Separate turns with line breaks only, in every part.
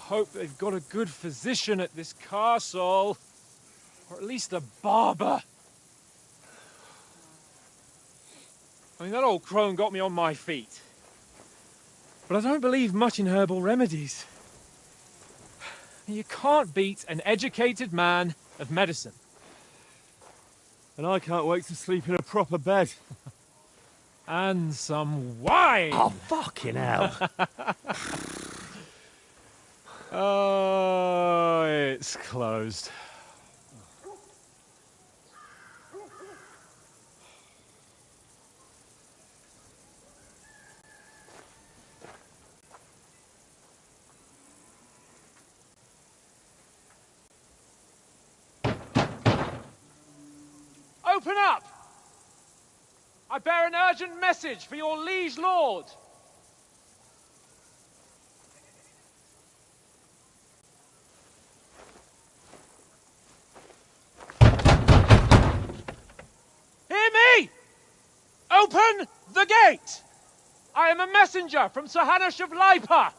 hope they've got a good physician at this castle. Or at least a barber. I mean, that old crone got me on my feet. But I don't believe much in herbal remedies. You can't beat an educated man of medicine.
And I can't wait to sleep in a proper bed.
And some wine!
Oh, fucking hell.
Oh, it's closed. Open up! I bear an urgent message for your liege lord. Hear me! Open the gate! I am a messenger from Sir Hanush of Lipa.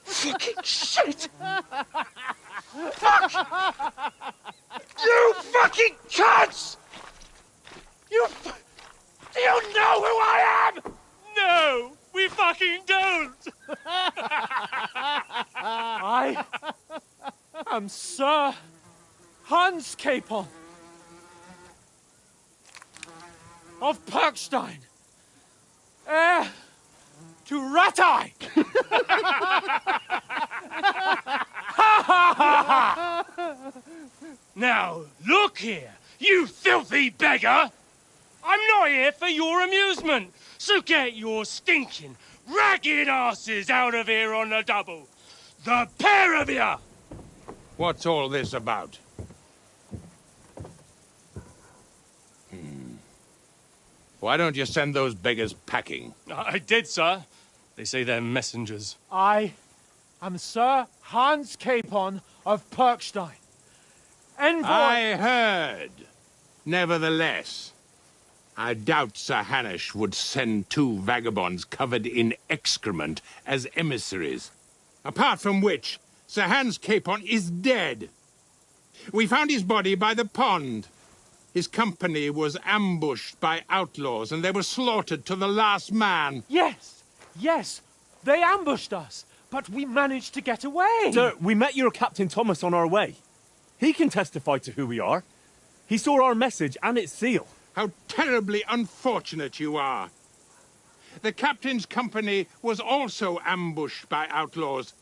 Fucking shit! Fuck! You fucking cunts! Do you know who I am? No, we fucking don't! I am Sir Hans Capon of Perkstein, heir to Ratai! Now, look here, you filthy beggar! I'm not here for your amusement, so get your stinking, ragged asses out of here on the double. The pair of you!
What's all this about? Why don't you send those beggars packing?
I did, sir. They say they're messengers.
I am Sir Hans Capon of Perkstein. Envoy...
I heard. Nevertheless, I doubt Sir Hanush would send two vagabonds covered in excrement as emissaries. Apart from which, Sir Hans Capon is dead. We found his body by the pond. His company was ambushed by outlaws, and they were slaughtered to the last man.
Yes, yes, they ambushed us, but we managed to get away.
Sir, we met your Captain Thomas on our way. He can testify to who we are. He saw our message and its seal.
How terribly unfortunate you are. The captain's company was also ambushed by outlaws.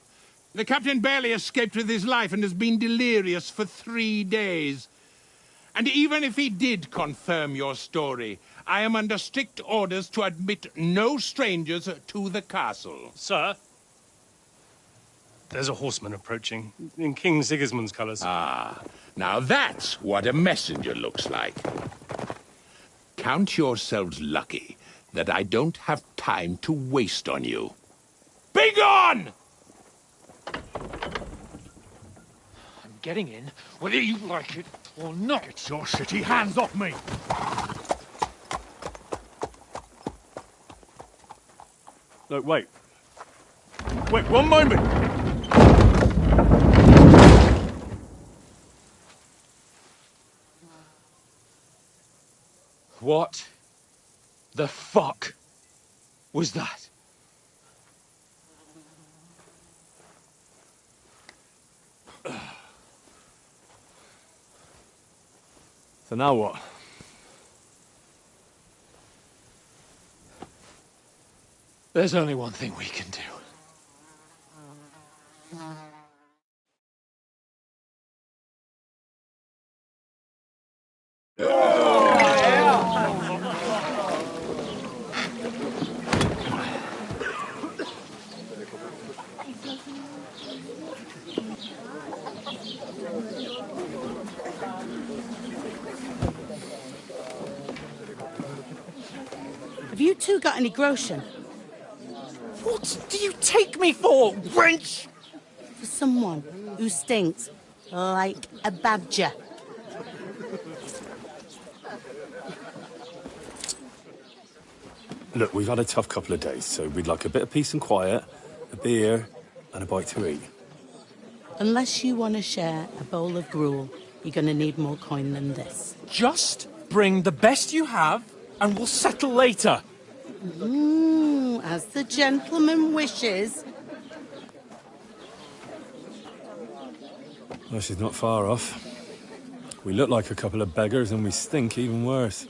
The captain barely escaped with his life and has been delirious for 3 days. And even if he did confirm your story, I am under strict orders to admit no strangers to the castle.
Sir, there's a horseman approaching in King Sigismund's colours.
Ah, now that's what a messenger looks like. Count yourselves lucky that I don't have time to waste on you. Be gone!
I'm getting in, whether you like it or not.
Get your shitty hands off me! Look, wait. Wait, one moment!
What the fuck was that?
So now what?
There's only one thing we can do.
Have you two got any groschen?
What do you take me for, wench?
For someone who stinks like a badger.
Look, we've had a tough couple of days, so we'd like a bit of peace and quiet, a beer, and a bite to eat.
Unless you want to share a bowl of gruel, you're going to need more coin than this.
Just bring the best you have, and we'll settle later.
As the gentleman wishes.
Well, she's not far off. We look like a couple of beggars, and we stink even worse.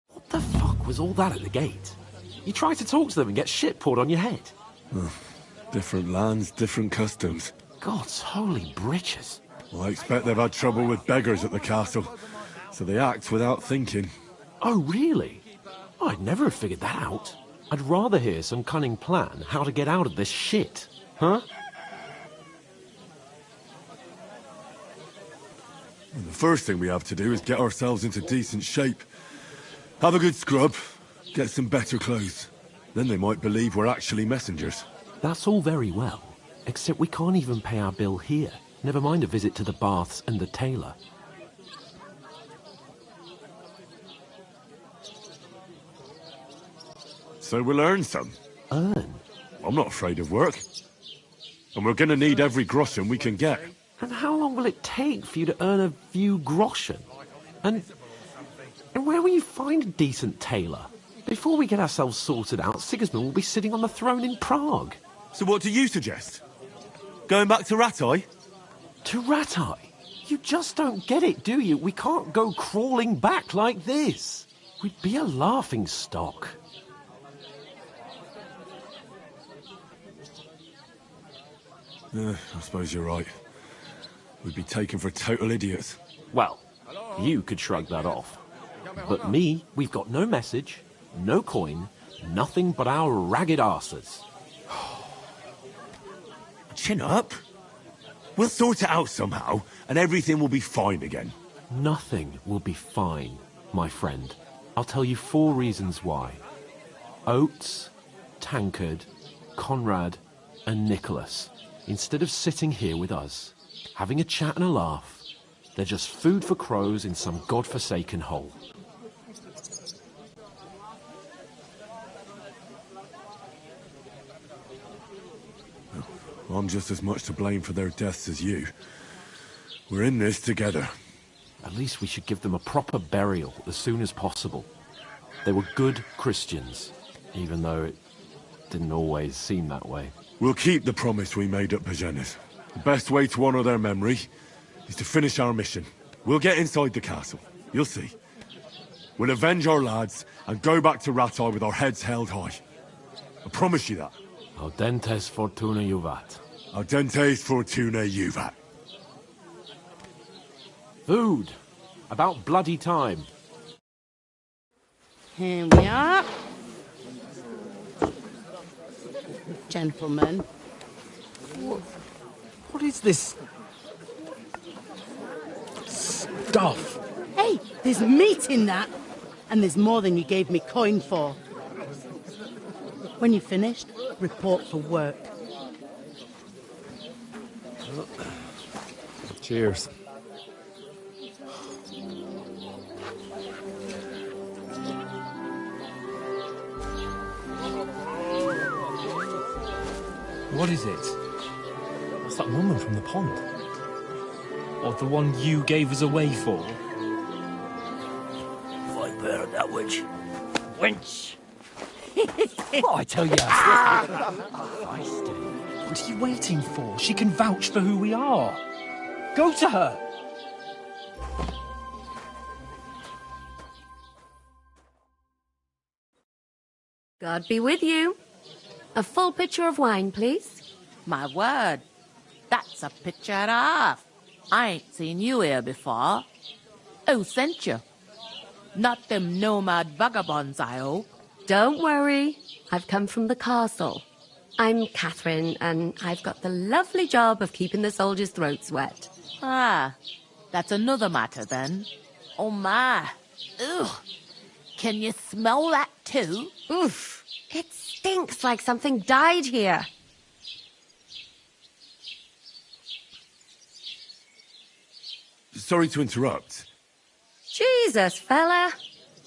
What the fuck was all that at the gate? You try to talk to them and get shit poured on your head.
Different lands, different customs.
God's holy britches.
Well, I expect they've had trouble with beggars at the castle, so they act without thinking.
Oh, really? I'd never have figured that out. I'd rather hear some cunning plan how to get out of this shit. Huh?
The first thing we have to do is get ourselves into decent shape. Have a good scrub, get some better clothes. Then they might believe we're actually messengers.
That's all very well, except we can't even pay our bill here. Never mind a visit to the baths and the tailor.
So we'll earn some.
Earn?
I'm not afraid of work. And we're gonna need every groschen we can get.
And how long will it take for you to earn a few groschen? And where will you find a decent tailor? Before we get ourselves sorted out, Sigismund will be sitting on the throne in Prague.
So what do you suggest? Going back to Ratai?
To Ratai? You just don't get it, do you? We can't go crawling back like this. We'd be a laughing stock.
I suppose you're right. We'd be taken for total idiots.
Well, you could shrug that off. But me, we've got no message, no coin, nothing but our ragged arses.
Chin up. We'll sort it out somehow, and everything will be fine again.
Nothing will be fine, my friend. I'll tell you 4 reasons why. Oates, Tankard, Conrad, and Nicholas, instead of sitting here with us, having a chat and a laugh, they're just food for crows in some godforsaken hole.
I'm just as much to blame for their deaths as you. We're in this together.
At least we should give them a proper burial as soon as possible. They were good Christians, even though it didn't always seem that way.
We'll keep the promise we made at Bbbbbb. The best way to honor their memory is to finish our mission. We'll get inside the castle. You'll see. We'll avenge our lads and go back to Ratai with our heads held high. I promise you that.
Audentes fortuna juvat.
Audentes fortuna juvat.
Food. About bloody time.
Here we are. Gentlemen.
What is this stuff?
Hey, there's meat in that. And there's more than you gave me coin for. When you're finished, report for work.
Cheers.
What is it? What's that woman from the pond? Or the one you gave us away for?
Fight better that witch. Wench!
What I tell you?
Feisty.
What are you waiting for? She can vouch for who we are. Go to her.
God be with you. A full pitcher of wine, please.
My word, that's a picture and a half. I ain't seen you here before. Who sent you? Not them nomad vagabonds, I hope.
Don't worry. I've come from the castle. I'm Catherine, and I've got the lovely job of keeping the soldiers' throats wet.
Ah, that's another matter then. Oh my. Ugh. Can you smell that too?
Oof. It stinks like something died here.
Sorry to interrupt.
Jesus, fella.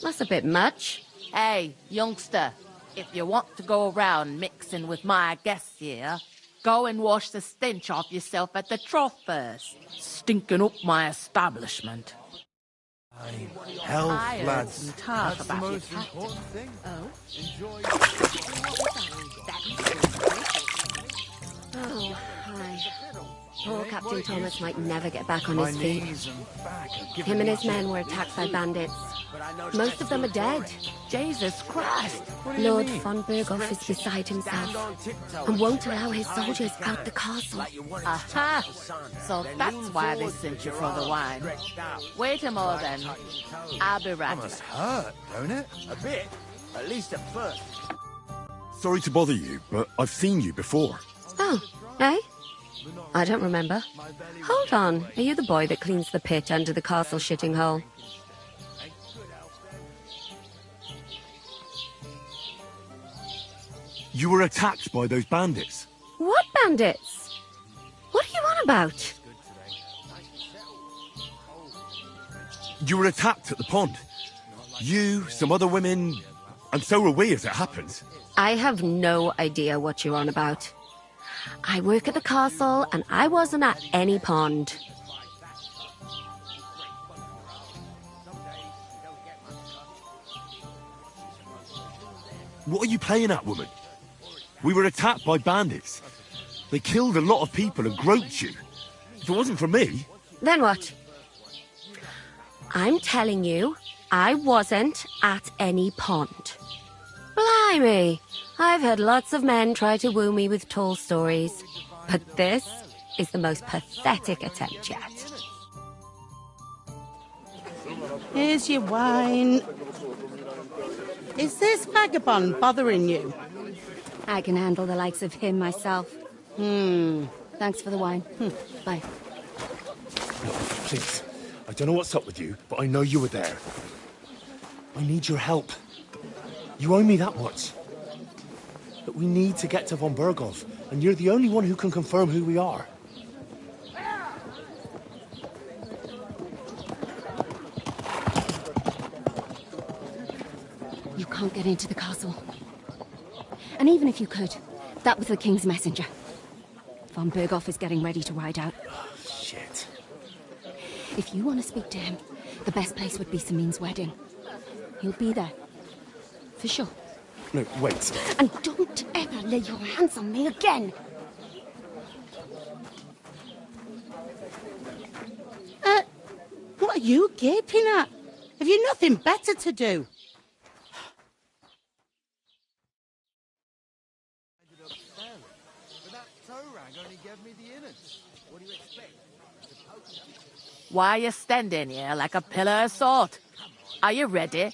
That's a bit much.
Hey, youngster, if you want to go around mixing with my guests here, go and wash the stench off yourself at the trough first. Stinking up my establishment.
Health,
I heard
lads.
some talk
That's the
about your
most
captain.
important thing.
Oh?
Enjoy.
Oh, hi. Poor Captain Thomas might never get back on
My
his feet.
knees and back are giving
Him and
me
his men were attacked by bandits. Most of them are dead.
Jesus Christ!
Lord von Berghoff is beside himself and won't allow his soldiers out the castle.
Aha! So that's why they sent you for the wine. Wait a moment then. I'll be right
must
back.
hurt, don't it?
A bit, at least at first.
Sorry to bother you, but I've seen you before.
Oh, eh? I don't remember. Hold on. Are you the boy that cleans the pit under the castle shitting hole?
You were attacked by those bandits.
What bandits? What are you on about?
You were attacked at the pond. You, some other women, and so were we as it happens.
I have no idea what you're on about. I work at the castle, and I wasn't at any pond.
What are you playing at, woman? We were attacked by bandits. They killed a lot of people and groped you. If it wasn't for me...
Then what? I'm telling you, I wasn't at any pond. Blimey! I've had lots of men try to woo me with tall stories, but this is the most pathetic attempt yet.
Here's your wine. Is this vagabond bothering you?
I can handle the likes of him myself. Thanks for the wine. Bye.
Please, I don't know what's up with you, but I know you were there. I need your help. You owe me that much. But we need to get to von Berghoff, and you're the only one who can confirm who we are.
You can't get into the castle. And even if you could, that was the King's messenger. Von Berghoff is getting ready to ride out.
Shit.
If you want to speak to him, the best place would be Samin's wedding. He'll be there. For sure.
No, wait.
And don't ever lay your hands on me again!
What are you gaping at? Have you nothing better to do?
Why are you standing here like a pillar of salt? Are you ready?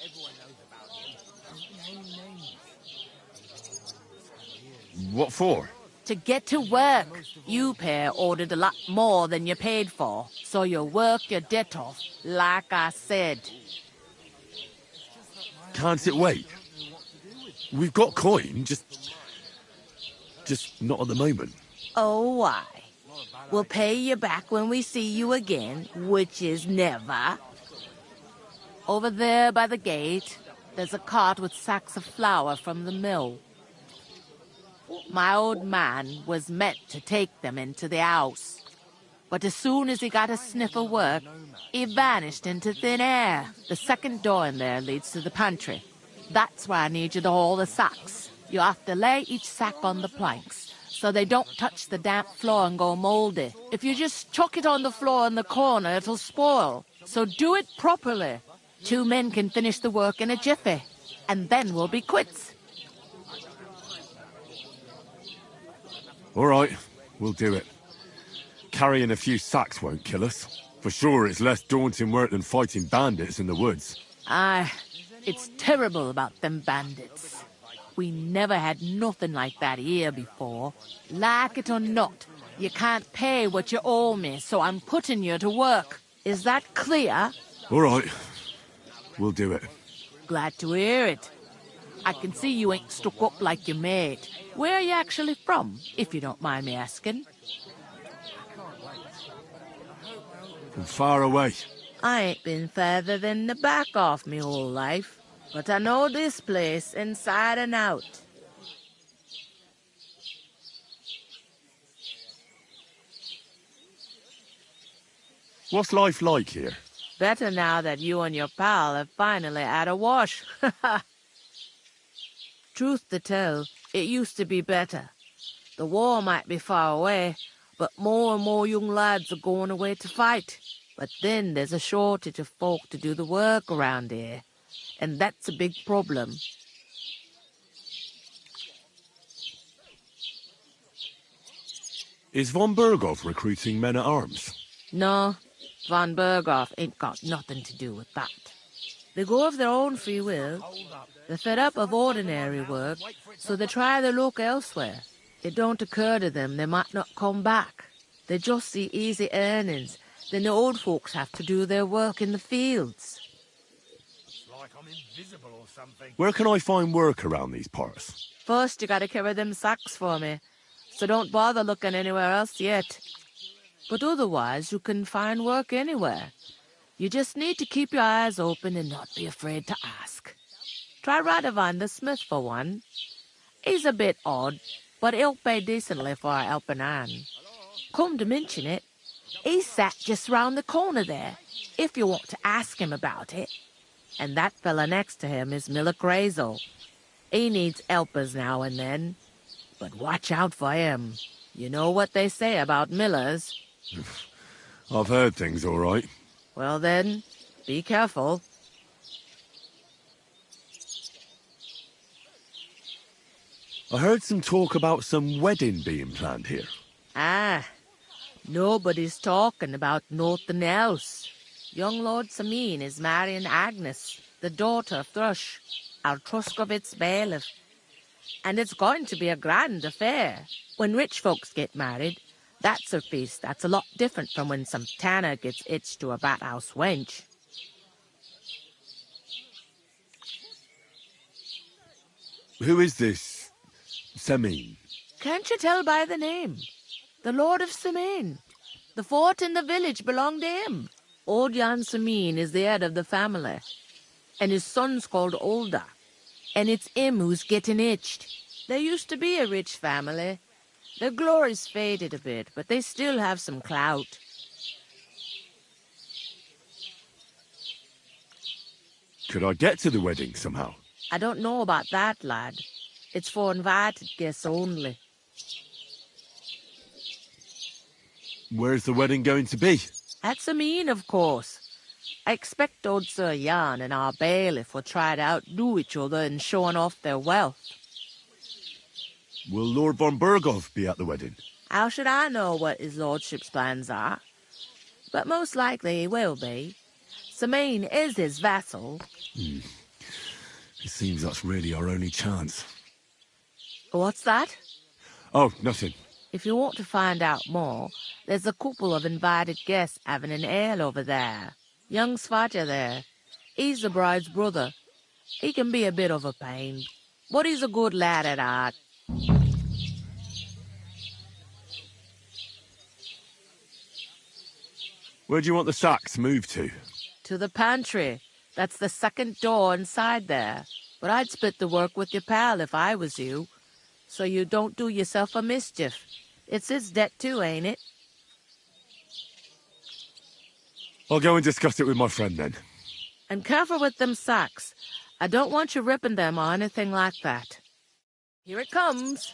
What for?
To get to work. You pair ordered a lot more than you paid for, so you work your debt off, like I said.
Can't it wait? We've got coin, just not at the moment.
Oh, why? We'll pay you back when we see you again, which is never. Over there by the gate, there's a cart with sacks of flour from the mill. My old man was meant to take them into the house. But as soon as he got a sniff of work, he vanished into thin air. The second door in there leads to the pantry. That's why I need you to haul the sacks. You have to lay each sack on the planks, so they don't touch the damp floor and go moldy. If you just chuck it on the floor in the corner, it'll spoil. So do it properly. 2 men can finish the work in a jiffy, and then we'll be quits.
All right, we'll do it. Carrying a few sacks won't kill us. For sure, it's less daunting work than fighting bandits in the woods.
Aye, it's terrible about them bandits. We never had nothing like that here before. Like it or not, you can't pay what you owe me, so I'm putting you to work. Is that clear?
All right, we'll do it.
Glad to hear it. I can see you ain't stuck up like your mate. Where are you actually from, if you don't mind me asking?
From far away.
I ain't been further than the back off me whole life, but I know this place inside and out.
What's life like here?
Better now that you and your pal have finally had a wash. Truth to tell, it used to be better. The war might be far away, but more and more young lads are going away to fight. But then there's a shortage of folk to do the work around here, and that's a big problem.
Is von Berghoff recruiting men-at-arms?
No, von Berghoff ain't got nothing to do with that. They go of their own free will. They're fed up of ordinary work, so they try their luck elsewhere. It don't occur to them they might not come back. They just see easy earnings. Then the old folks have to do their work in the fields.
It's like I'm invisible or something.
Where can I find work around these parts?
First, you gotta carry them sacks for me, so don't bother looking anywhere else yet. But otherwise, you can find work anywhere. You just need to keep your eyes open and not be afraid to ask. Try Radovan the smith for one. He's a bit odd, but he'll pay decently for a helping hand. Come to mention it, he's sat just round the corner there, if you want to ask him about it. And that fella next to him is Miller Crazel. He needs helpers now and then, but watch out for him. You know what they say about Millers.
I've heard things all right.
Well then, be careful.
I heard some talk about some wedding being planned here.
Ah, nobody's talking about nothing else. Young Lord Samin is marrying Agnes, the daughter of Thrush, our Truskovitz bailiff. And it's going to be a grand affair. When rich folks get married, that's a feast that's a lot different from when some tanner gets hitched to a bathouse wench.
Who is this Samin?
Can't you tell by the name? The Lord of Samin. The fort and the village belong to him. Old Jan Samin is the head of the family, and his son's called Olda, and it's him who's getting hitched. There used to be a rich family. Their glory's faded a bit, but they still have some clout.
Could I get to the wedding somehow?
I don't know about that, lad. It's for invited guests only.
Where's the wedding going to be?
At Samin, of course. I expect old Sir Jan and our bailiff will try to outdo each other in showing off their wealth.
Will Lord von Berghoff be at the wedding?
How should I know what his lordship's plans are? But most likely he will be. Samin is his vassal.
It seems that's really our only chance.
What's that?
Oh, nothing.
If you want to find out more, there's a couple of invited guests having an ale over there. Young Svatja there. He's the bride's brother. He can be a bit of a pain, but he's a good lad at heart.
Where do you want the sacks moved to?
To the pantry. That's the second door inside there. But I'd split the work with your pal if I was you, so you don't do yourself a mischief. It's his debt too, ain't it?
I'll go and discuss it with my friend then.
And careful with them sacks. I don't want you ripping them or anything like that. Here it comes.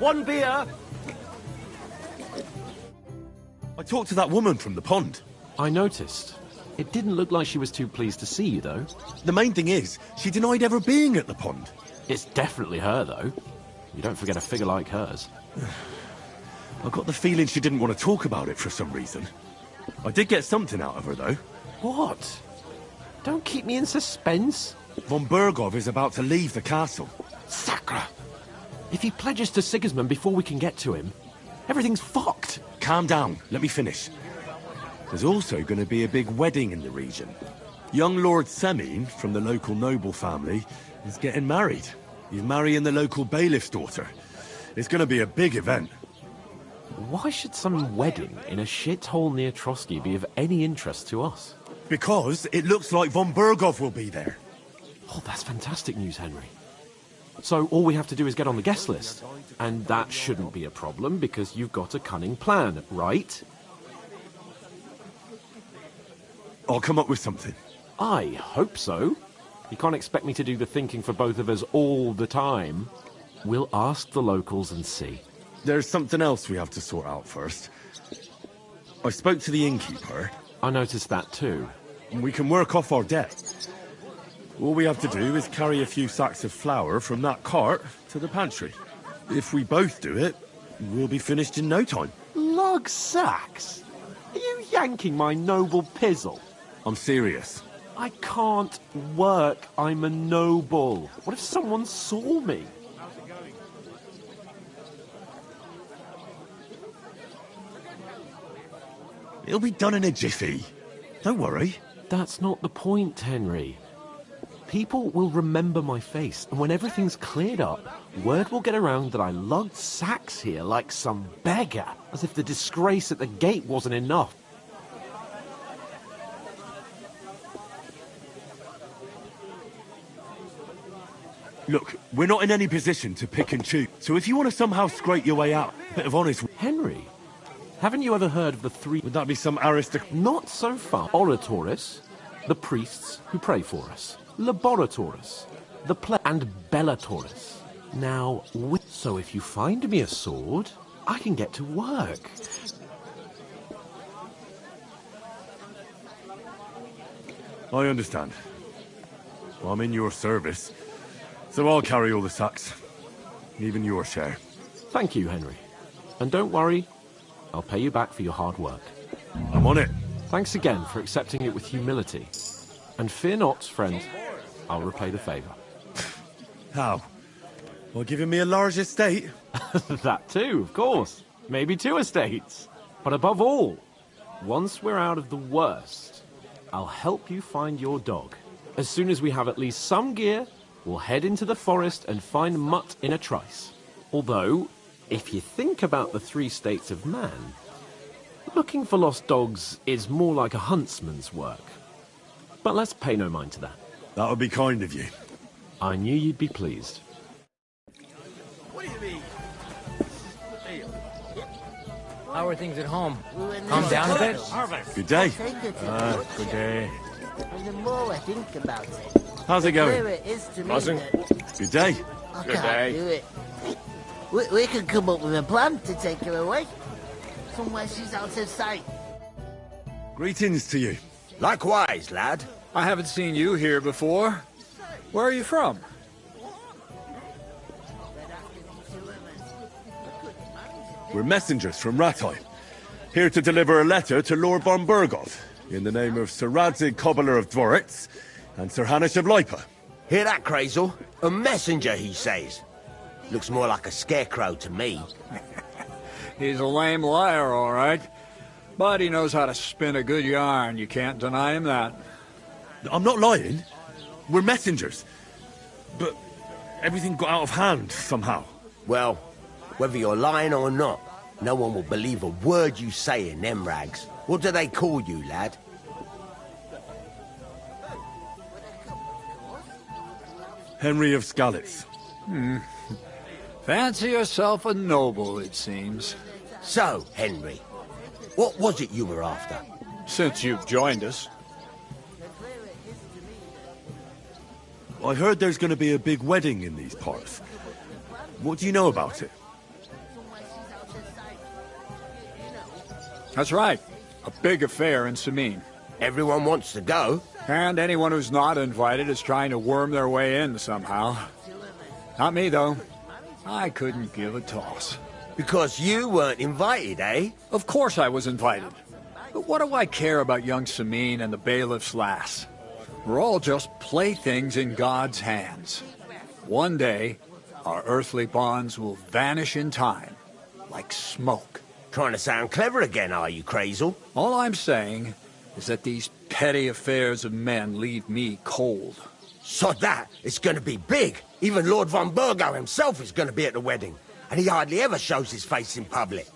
One beer!
I talked to that woman from the pond.
I noticed. It didn't look like she was too pleased to see you, though.
The main thing is, she denied ever being at the pond.
It's definitely her, though. You don't forget a figure like hers.
I got the feeling she didn't want to talk about it for some reason. I did get something out of her, though.
What? Don't keep me in suspense.
Von Bergov is about to leave the castle.
Sacre! If he pledges to Sigismund before we can get to him, everything's fucked.
Calm down. Let me finish. There's also going to be a big wedding in the region. Young Lord Semine, from the local noble family, is getting married. He's marrying the local bailiff's daughter. It's going to be a big event.
Why should some wedding in a shithole near Trotsky be of any interest to us?
Because it looks like Von Bergov will be there.
Oh, that's fantastic news, Henry. So all we have to do is get on the guest list. And that shouldn't be a problem because you've got a cunning plan, right?
I'll come up with something.
I hope so. You can't expect me to do the thinking for both of us all the time. We'll ask the locals and see.
There's something else we have to sort out first. I spoke to the innkeeper.
I noticed that too.
We can work off our debt. All we have to do is carry a few sacks of flour from that cart to the pantry. If we both do it, we'll be finished in no time.
Lug sacks? Are you yanking my noble pizzle?
I'm serious.
I can't work. I'm a noble. What if someone saw me?
It'll be done in a jiffy. Don't worry.
That's not the point, Henry. People will remember my face, and when everything's cleared up, word will get around that I lugged sacks here like some beggar, as if the disgrace at the gate wasn't enough.
Look, we're not in any position to pick and choose, so if you want to somehow scrape your way out, a bit of honest...
Henry, haven't you ever heard of the three...
Would that be some aristocrat...
Not so far. Oratores, the priests who pray for us. Laboratores, the and Bellatores. Now, so if you find me a sword, I can get to work.
I understand. I'm in your service, so I'll carry all the sacks. Even your share.
Thank you, Henry. And don't worry, I'll pay you back for your hard work.
I'm on it.
Thanks again for accepting it with humility. And fear not, friend, I'll repay the favour.
How? Well, giving me a large estate?
That too, of course. Maybe 2 estates. But above all, once we're out of the worst, I'll help you find your dog. As soon as we have at least some gear, we'll head into the forest and find Mutt in a trice. Although, if you think about the 3 states of man, looking for lost dogs is more like a huntsman's work. But let's pay no mind to that.
That would be kind of you.
I knew you'd be pleased.
What do you mean?
How are things at home? Calm down a bit?
Good day.
Good
day.
And the more I think about it,
How's it going?
the clearer it is to me
Buzzing.
that
Good day.
I
Good
can't
day.
do it. We can come up with a plan to take her away. Somewhere she's out of sight.
Greetings to you.
Likewise, lad.
I haven't seen you here before. Where are you from?
We're messengers from Rattay, here to deliver a letter to Lord von Bergov, in the name of Sir Radzig Cobbler of Dworitz and Sir Hanish of Lipa.
Hear that, Crazel? A messenger, he says. Looks more like a scarecrow to me.
He's a lame liar, all right. But he knows how to spin a good yarn. You can't deny him that.
I'm not lying. We're messengers. But everything got out of hand somehow.
Well, whether you're lying or not, no one will believe a word you say in them rags. What do they call you, lad?
Henry of Skalitz.
Fancy yourself a noble, it seems.
So, Henry, what was it you were after?
Since you've joined us.
I heard there's going to be a big wedding in these parts. What do you know about it?
That's right. A big affair in Sameen.
Everyone wants to go.
And anyone who's not invited is trying to worm their way in somehow. Not me, though. I couldn't give a toss.
Because you weren't invited, eh?
Of course I was invited. But what do I care about young Sameen and the bailiff's lass? We're all just playthings in God's hands. One day, our earthly bonds will vanish in time, like smoke.
Trying to sound clever again, are you, Crazel?
All I'm saying is that these petty affairs of men leave me cold.
So that, it's going to be big. Even Lord von Burgo himself is going to be at the wedding. And he hardly ever shows his face in public.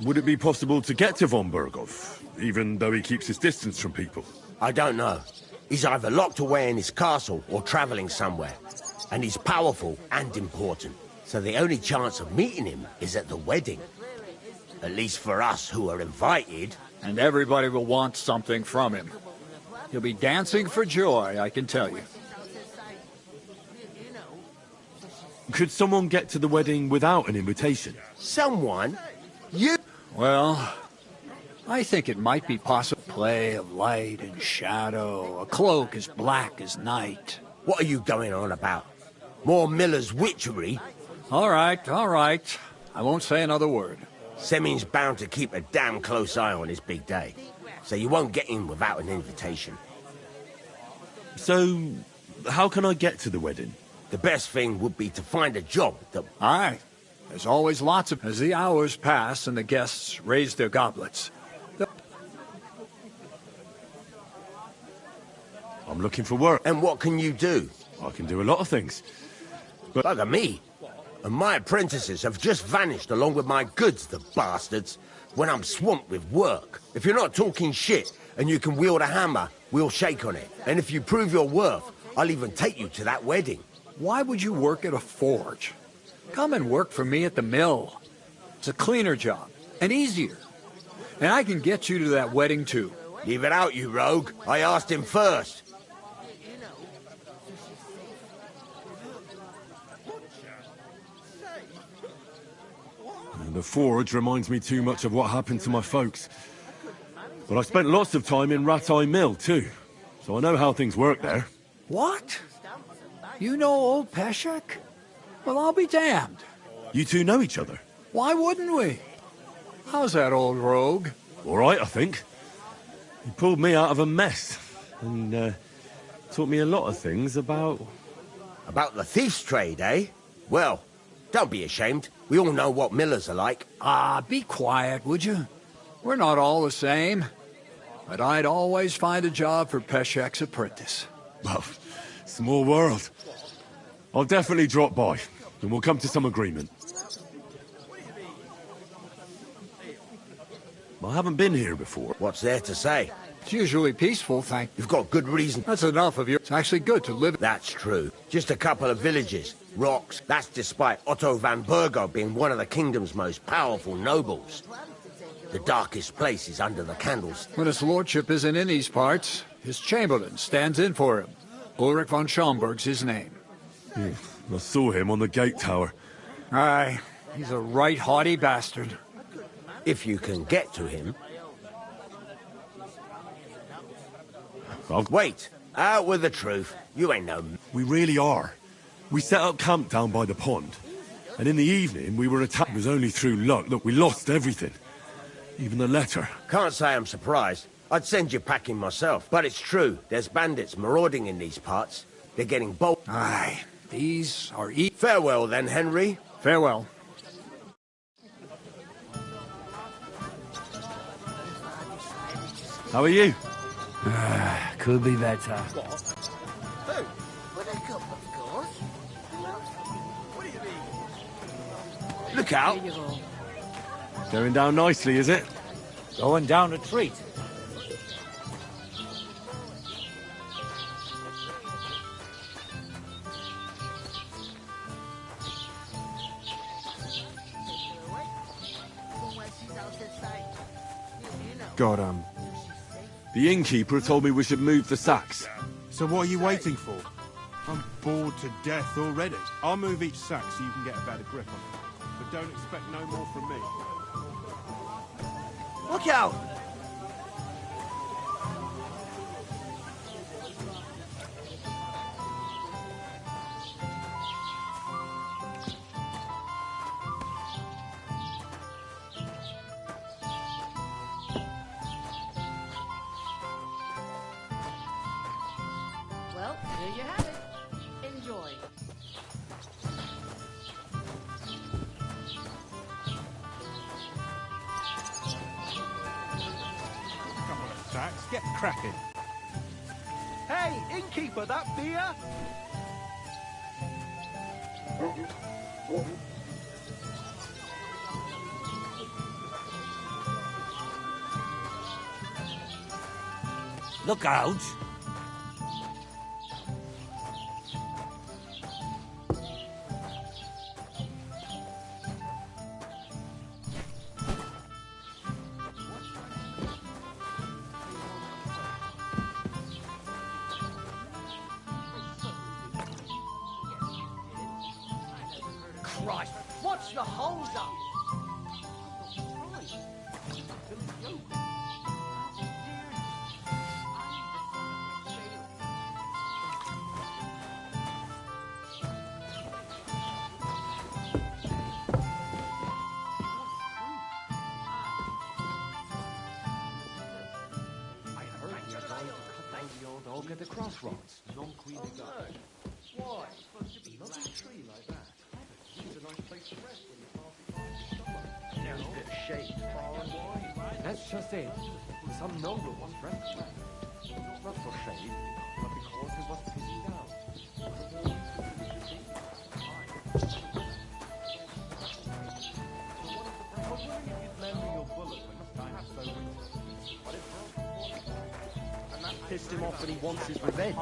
Would it be possible to get to von Burgov, even though he keeps his distance from people?
I don't know. He's either locked away in his castle or traveling somewhere. And he's powerful and important. So the only chance of meeting him is at the wedding. At least for us who are invited.
And everybody will want something from him. He'll be dancing for joy, I can tell you.
Could someone get to the wedding without an invitation?
Someone? You?
Well, I think it might be possible. Play of light and shadow, a cloak as black as night.
What are you going on about? More Miller's witchery?
All right, all right. I won't say another word.
Semin's bound to keep a damn close eye on his big day. So you won't get in without an invitation.
So, how can I get to the wedding?
The best thing would be to find a job that...
Aye. There's always lots of... As the hours pass and the guests raise their goblets...
I'm looking for work.
And what can you do?
I can do a lot of things. But...
Bugger me. And my apprentices have just vanished along with my goods, the bastards, when I'm swamped with work. If you're not talking shit and you can wield a hammer, we'll shake on it. And if you prove your worth, I'll even take you to that wedding.
Why would you work at a forge? Come and work for me at the mill. It's a cleaner job, and easier. And I can get you to that wedding, too.
Leave it out, you rogue. I asked him first.
The forge reminds me too much of what happened to my folks. But I spent lots of time in Ratai Mill, too. So I know how things work there.
What? You know old Peshek? Well, I'll be damned.
You two know each other?
Why wouldn't we? How's that old rogue?
All right, I think. He pulled me out of a mess. And taught me a lot of things about...
About the thief's trade, eh? Well, don't be ashamed. We all know what millers are like.
Ah, be quiet, would you? We're not all the same. But I'd always find a job for Peshek's apprentice.
Well, small world. I'll definitely drop by, and we'll come to some agreement. I haven't been here before.
What's there to say?
It's usually peaceful, thank you.
You've got good reason.
That's enough of you. It's actually good to live...
That's true. Just a couple of villages, rocks. That's despite Otto van Burgo being one of the kingdom's most powerful nobles. The darkest place is under the candles.
When his lordship isn't in these parts, his chamberlain stands in for him. Ulrich von Schomberg's his name.
I saw him on the gate tower.
Aye, he's a right haughty bastard.
If you can get to him. Wait, out with the truth. You ain't no...
We really are. We set up camp down by the pond. And in the evening, we were attacked. It was only through luck. Look, we lost everything. Even the letter.
Can't say I'm surprised. I'd send you packing myself. But it's true. There's bandits marauding in these parts. They're getting bold.
Aye, these are...
Farewell, then, Henry.
Farewell.
How are you?
Could be better.
Look out.
Going down nicely, is it?
Going down a treat.
God, the innkeeper told me we should move the sacks.
So what are you waiting for? I'm bored to death already. I'll move each sack so you can get a better grip on it. But
don't expect no more from me.
Look out!
Well, there you have it. Enjoy.
Come on, Sax, get cracking.
Hey, innkeeper, that beer?
Look out!
Christ, what's the hold-up?
At the crossroads. Non-queen
no. Why? Not a tree like that. It's a nice place to rest when the party There's a bit of shade far and wide.
That's just it. Some noble was dressed well. Not for shade, but because it was pissing down.
Pissed him off and he wants his revenge.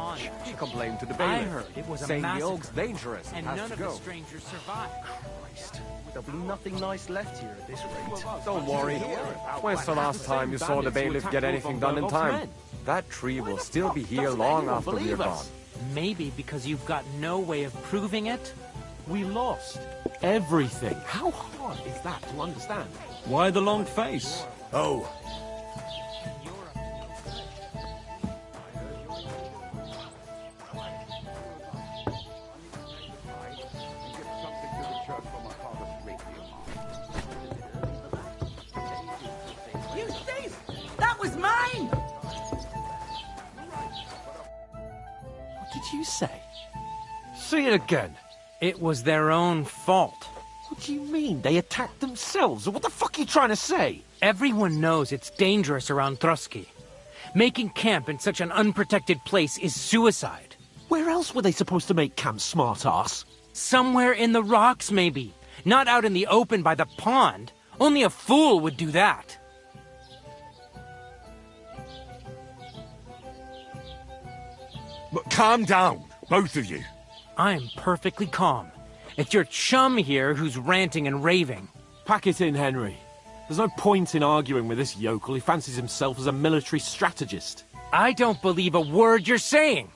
He
complained to the
I heard it was a
saying
massacre,
the oak's dangerous
and
has
none
to
of
go.
the strangers survived.
Christ, there'll be nothing nice left here at this rate.
Don't worry. When's the last time you saw the bailiff get anything done in time? That tree will still be here long after we're gone.
Maybe because you've got no way of proving it?
We lost everything. How hard is that to understand?
Why the long face?
Oh.
You thief! That was mine!
What did you say?
Say it again.
It was their own fault.
What do you mean? They attacked themselves? What the fuck are you trying to say?
Everyone knows it's dangerous around Trotsky. Making camp in such an unprotected place is suicide.
Where else were they supposed to make camp, smart-ass?
Somewhere in the rocks, maybe. Not out in the open by the pond. Only a fool would do that.
But calm down, both of you.
I'm perfectly calm. It's your chum here who's ranting and raving.
Pack it in, Henry. There's no point in arguing with this yokel. He fancies himself as a military strategist.
I don't believe a word you're saying.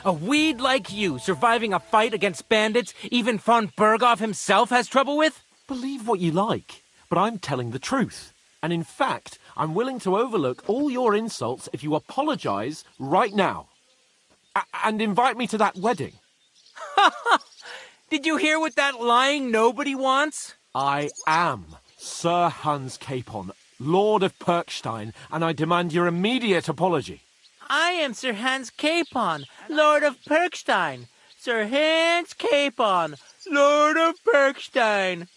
A weed like you surviving a fight against bandits even von Berghoff himself has trouble with?
Believe what you like, but I'm telling the truth. And in fact, I'm willing to overlook all your insults if you apologize right now. And invite me to that wedding.
Did you hear what that lying nobody wants?
I am Sir Hans Capon, Lord of Perkstein, and I demand your immediate apology.
I am Sir Hans Capon, Lord of Perkstein. Sir Hans Capon, Lord of Perkstein.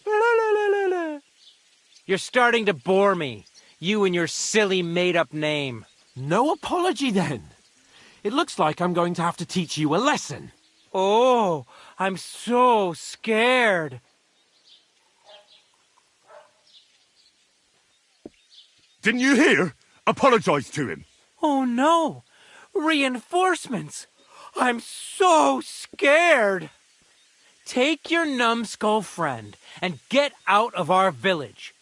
You're starting to bore me, you and your silly made-up name.
No apology, then. It looks like I'm going to have to teach you a lesson.
Oh, I'm so scared.
Didn't you hear? Apologize to him.
Oh no! Reinforcements! I'm so scared! Take your numbskull friend and get out of our village.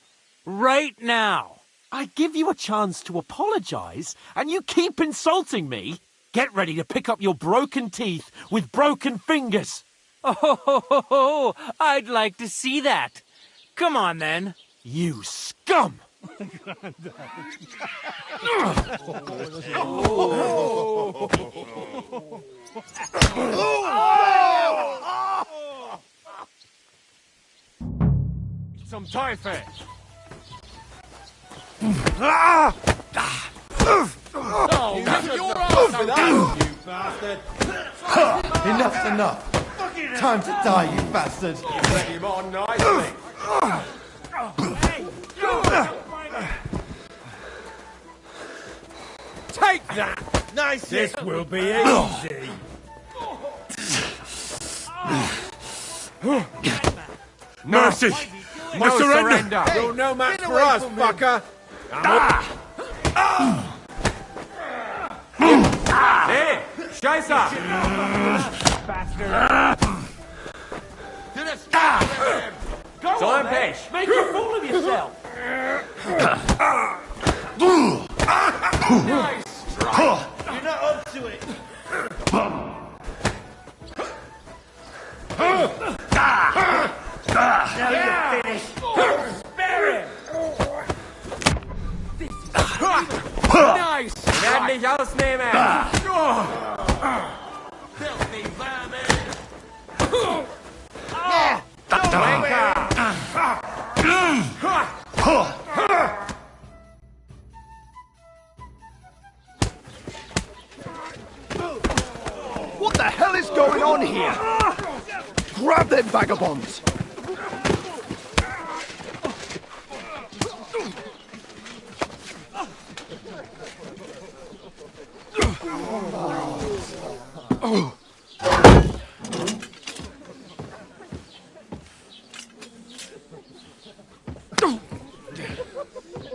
Right now!
I give you a chance to apologize, and you keep insulting me? Get ready to pick up your broken teeth with broken fingers.
Oh, I'd like to see that. Come on, then. You scum!
Some Teufel!
Enough's enough. Time to die, you bastard.
You let him on nicely.
Take that! Nice.
This will be easy.
Mercy!
No
I surrender!
You're no match for us, fucker.
Hey! Scheiße! So ein Pech!
Make a fool of yourself!
Nice!
You're not up to it. Now you're finished.
Spare him!
Nice! Wir werden dich ausnehmen!
Filthy vermin.
What the hell is going on here? Grab them vagabonds!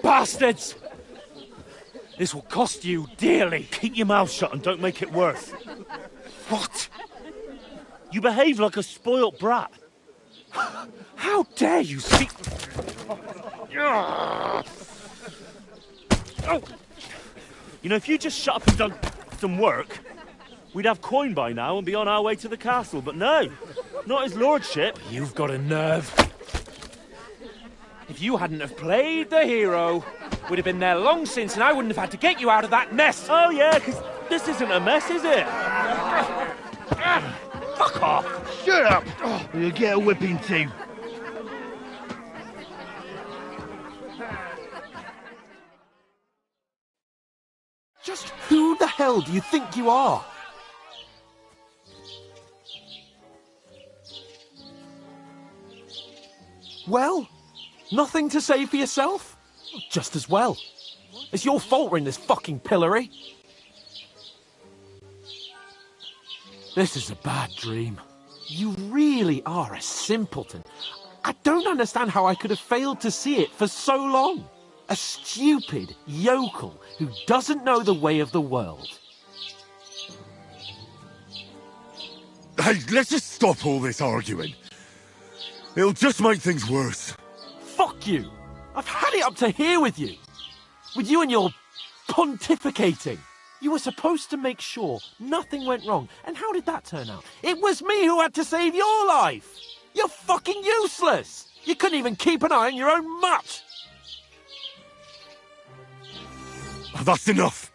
Bastards! This will cost you dearly. Keep your mouth shut and don't make it worse. What? You behave like a spoilt brat. How dare you speak... You know, if you just shut up and done some work, we'd have coin by now and be on our way to the castle, but no, not his lordship. You've got a nerve. If you hadn't have played the hero, we'd have been there long since and I wouldn't have had to get you out of that mess. Oh yeah, because this isn't a mess, is it? Fuck off.
Shut up! Or you'll get a whipping too.
Just who the hell do you think you are? Well, nothing to say for yourself? Just as well. It's your fault we're in this fucking pillory. This is a bad dream. You really are a simpleton. I don't understand how I could have failed to see it for so long. A stupid yokel who doesn't know the way of the world.
Hey, let's just stop all this arguing. It'll just make things worse.
Fuck you! I've had it up to here with you. With you and your pontificating. You were supposed to make sure nothing went wrong. And how did that turn out? It was me who had to save your life. You're fucking useless. You couldn't even keep an eye on your own mutt.
That's enough.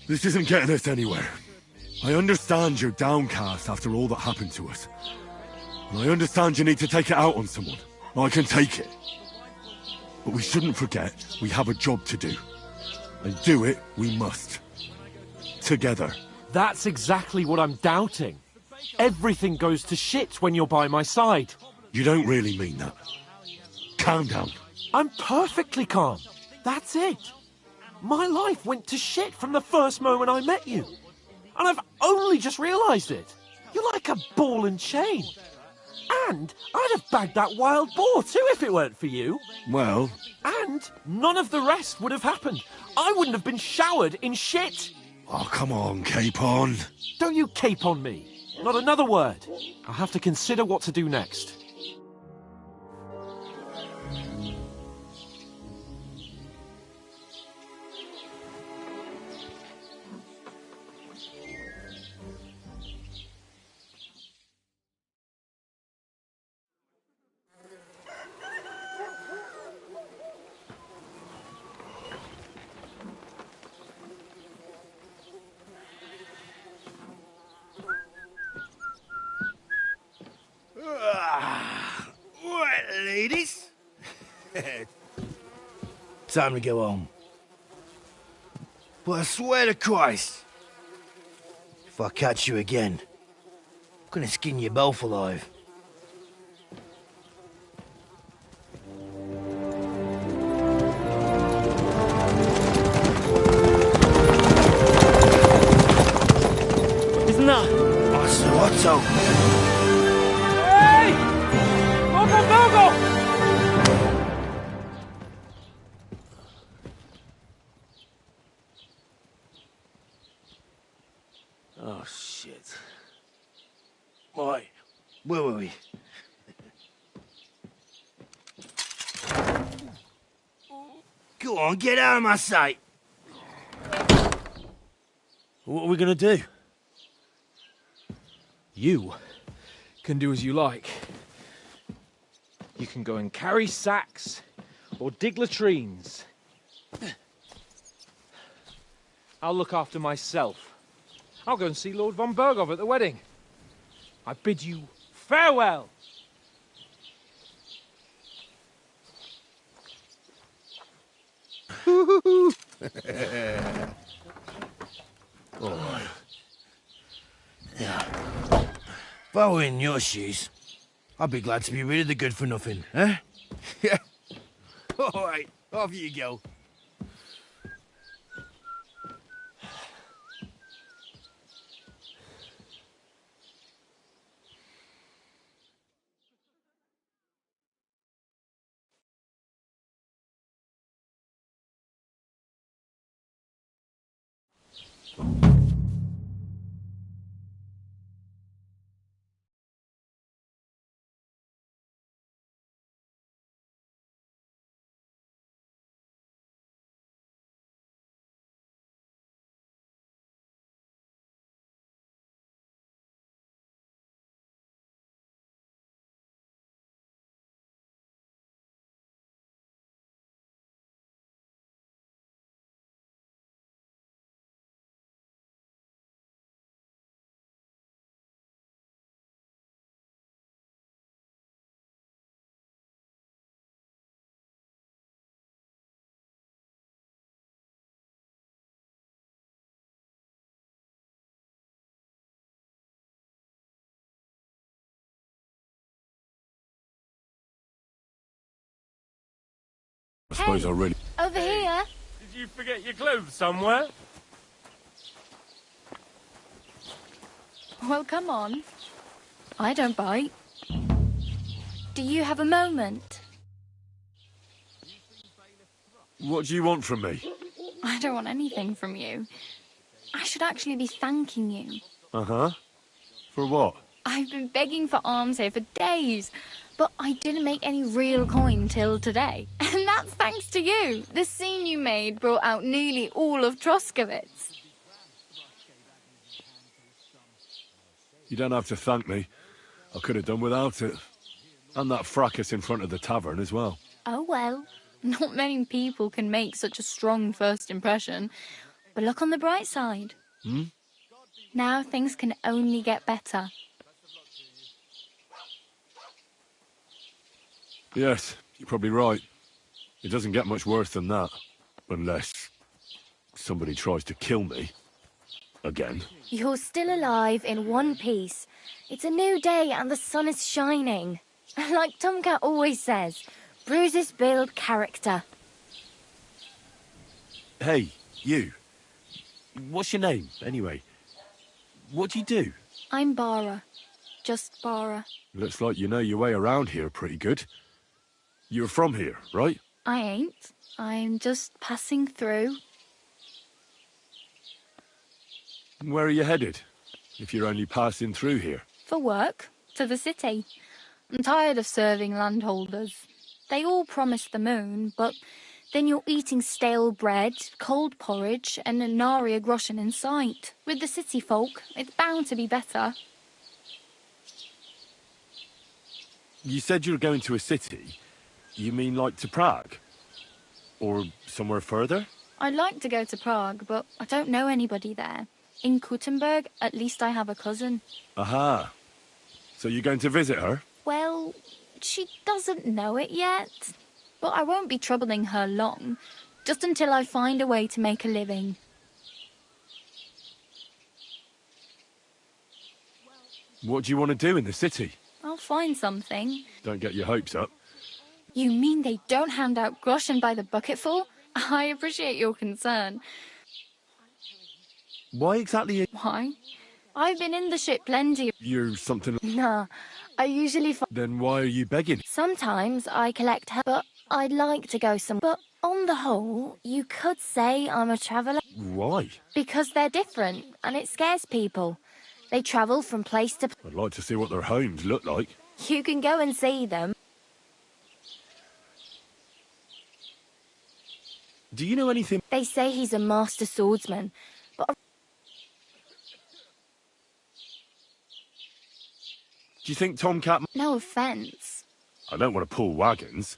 This isn't getting us anywhere. I understand you're downcast after all that happened to us. And I understand you need to take it out on someone. I can take it. But we shouldn't forget we have a job to do. And do it we must. Together.
That's exactly what I'm doubting. Everything goes to shit when you're by my side.
You don't really mean that. Calm down.
I'm perfectly calm. That's it. My life went to shit from the first moment I met you. And I've only just realised it. You're like a ball and chain. And I'd have bagged that wild boar too if it weren't for you.
Well...
And none of the rest would have happened. I wouldn't have been showered in shit.
Oh, come on, Capon.
Don't you cape on me. Not another word. I'll have to consider what to do next.
Time to go home. But I swear to Christ, if I catch you again, I'm gonna skin you both alive.
Isn't that?
Otto!
Hey! Go!
Oh, shit. Right, where were we? Go on, get out of my sight!
What are we gonna do?
You can do as you like. You can go and carry sacks or dig latrines. I'll look after myself. I'll go and see Lord von Berghoff at the wedding. I bid you farewell.
Oh. Yeah. If I were in your shoes, I'd be glad to be rid of the good for nothing, eh? Yeah. All right, off you go.
I suppose I really...
Over here.
Did you forget your clothes somewhere?
Well, come on. I don't bite. Do you have a moment?
What do you want from me?
I don't want anything from you. I should actually be thanking you.
Uh-huh. For what?
I've been begging for alms here for days, but I didn't make any real coin till today. And that's thanks to you. The scene you made brought out nearly all of Troskowitz.
You don't have to thank me. I could have done without it. And that fracas in front of the tavern as well.
Oh well, not many people can make such a strong first impression. But look on the bright side.
Hmm?
Now things can only get better.
Yes, you're probably right. It doesn't get much worse than that. Unless somebody tries to kill me. Again.
You're still alive in one piece. It's a new day and the sun is shining. Like Tomcat always says, bruises build character.
Hey, you. What's your name, anyway? What do you do?
I'm Bara. Just Bara.
Looks like you know your way around here pretty good. You're from here, right?
I ain't. I'm just passing through.
Where are you headed? If you're only passing through here.
For work. To the city. I'm tired of serving landholders. They all promise the moon, but then you're eating stale bread, cold porridge, and a nary a groschen in sight. With the city folk, it's bound to be better.
You said you were going to a city. You mean like to Prague? Or somewhere further?
I'd like to go to Prague, but I don't know anybody there. In Kuttenberg, at least I have a cousin.
Aha. So you're going to visit her?
Well, she doesn't know it yet. But I won't be troubling her long. just until I find a way to make a living.
What do you want to do in the city?
I'll find something.
Don't get your hopes up.
You mean they don't hand out groschen by the bucketful? I appreciate your concern.
Why exactly?
Why? I've been in the ship plenty.
You're something...
Nah, I usually...
Then why are you begging?
Sometimes I collect her, but I'd like to go some... But on the whole, you could say I'm a traveller.
Why?
Because they're different, and it scares people. They travel from place to...
I'd like to see what their homes look like.
You can go and see them.
Do you know anything?
They say he's a master swordsman, but...
Do you think Tomcat...
No offence.
I don't want to pull wagons,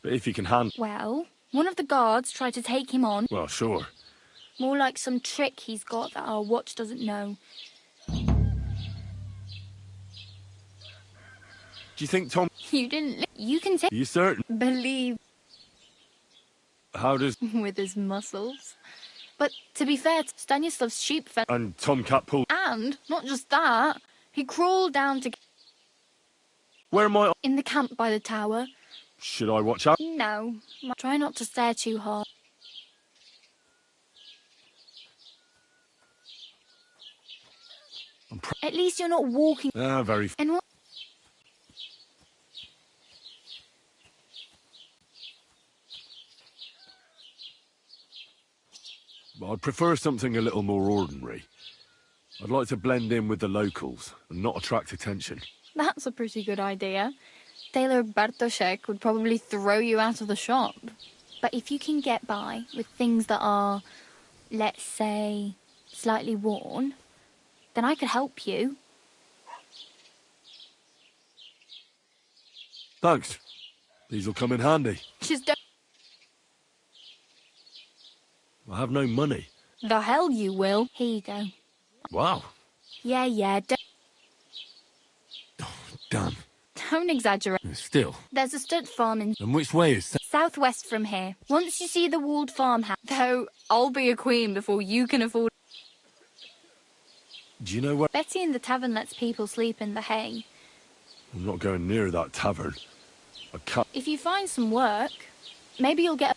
but if you can hand...
Well, one of the guards tried to take him on.
Well, sure.
More like some trick he's got that our watch doesn't know.
Do you think Tom...
You didn't... You can take...
Are you certain?
Believe...
How does...
With his muscles. But to be fair, Stanislav's sheep fed...
And Tomcat pulled...
And, not just that, he crawled down to...
Where am I?
In the camp by the tower.
Should I watch out?
No. Try not to stare too hard. At least you're not walking...
Very...
And what...
I'd prefer something a little more ordinary. I'd like to blend in with the locals and not attract attention.
That's a pretty good idea. Tailor Bartoszek would probably throw you out of the shop. But if you can get by with things that are, let's say, slightly worn, then I could help you.
Thanks. These will come in handy.
Just don't...
I have no money.
The hell you will. Here you go.
Wow.
Yeah,
Damn.
don't exaggerate.
Still.
There's a stud farm in...
And which way is that?
Southwest from here. Once you see the walled farmhouse... Though, I'll be a queen before you can afford...
Do you know where...
Betty in the tavern lets people sleep in the hay.
I'm not going near that tavern. I can't...
If you find some work, maybe you'll get...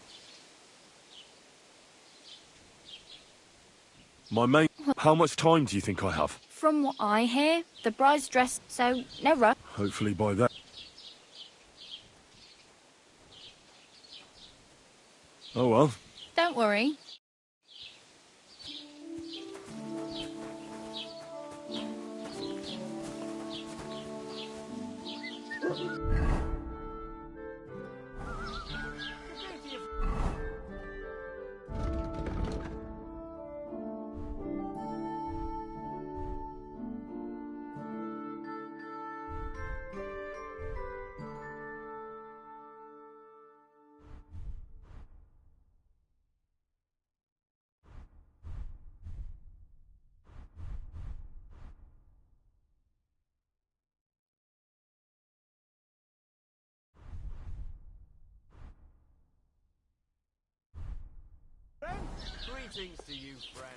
My mate... How much time do you think I have?
From what I hear, the bride's dressed, so no rush.
Hopefully by then. Oh well.
Don't worry.
Greetings to you, friend.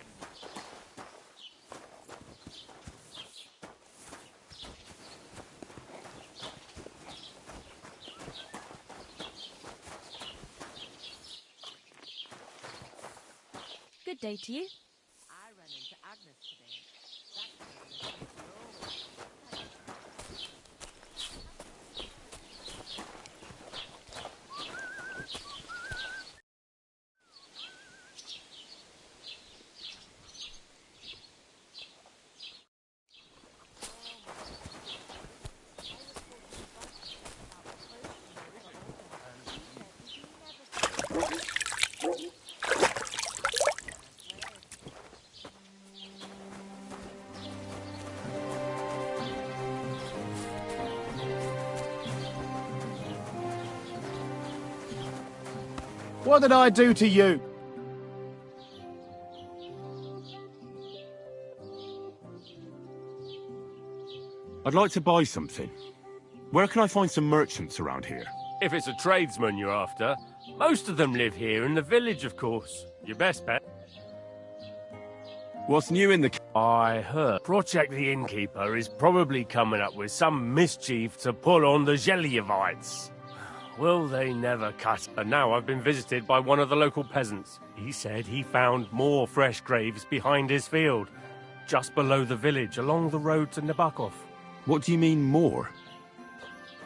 Good day to you.
I ran into Agnes today.
What did I do to you?
I'd like to buy something. Where can I find some merchants around here?
If it's a tradesman you're after,
Most of them live here in the village, of course. Your best bet.
What's new in the...
I heard Project the Innkeeper is probably coming up with some mischief to pull on the Gelievites. Will they never cut? And now I've been visited by one of the local peasants. He said he found more fresh graves behind his field, just below the village, along the road to Nabokov.
What do you mean, more?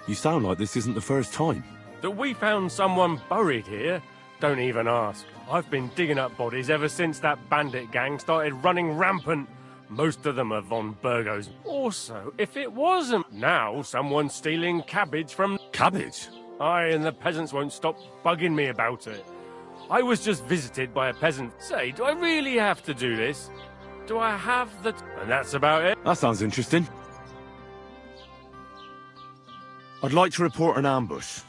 You sound like this isn't the first time.
That we found someone buried here? Don't even ask. I've been digging up bodies ever since that bandit gang started running rampant. Most of them are von Burgos. Also, if it wasn't, now someone's stealing cabbage from...
Cabbage?
Aye, and the peasants won't stop bugging me about it. I was just visited by a peasant. Say, do I really have to do this? Do I have the... And that's about it.
That sounds interesting. I'd like to report an ambush.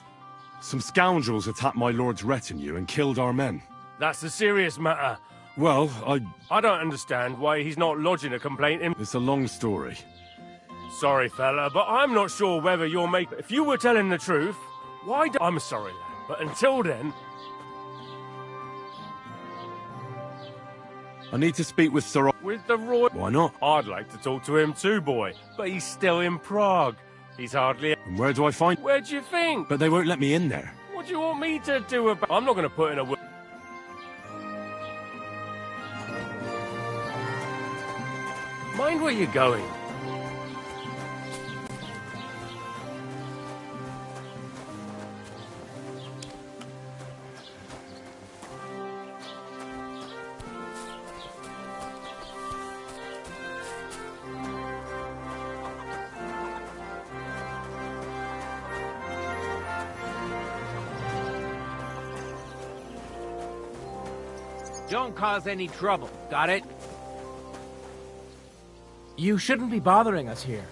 Some scoundrels attacked my lord's retinue and killed our men.
That's a serious matter.
Well,
I don't understand why he's not lodging a complaint in...
It's a long story.
Sorry, fella, but I'm not sure whether you're making... If you were telling the truth, why do... I'm sorry, lad, but until then...
I need to speak with Sir...
With the Roy...
Why not?
I'd like to talk to him too, boy, but he's still in Prague. He's hardly...
And where do I find...
Where do you think?
But they won't let me in there.
What do you want me to do about... I'm not going to put in a... Mind where you're going.
Don't cause any trouble, got it? You shouldn't be bothering us here.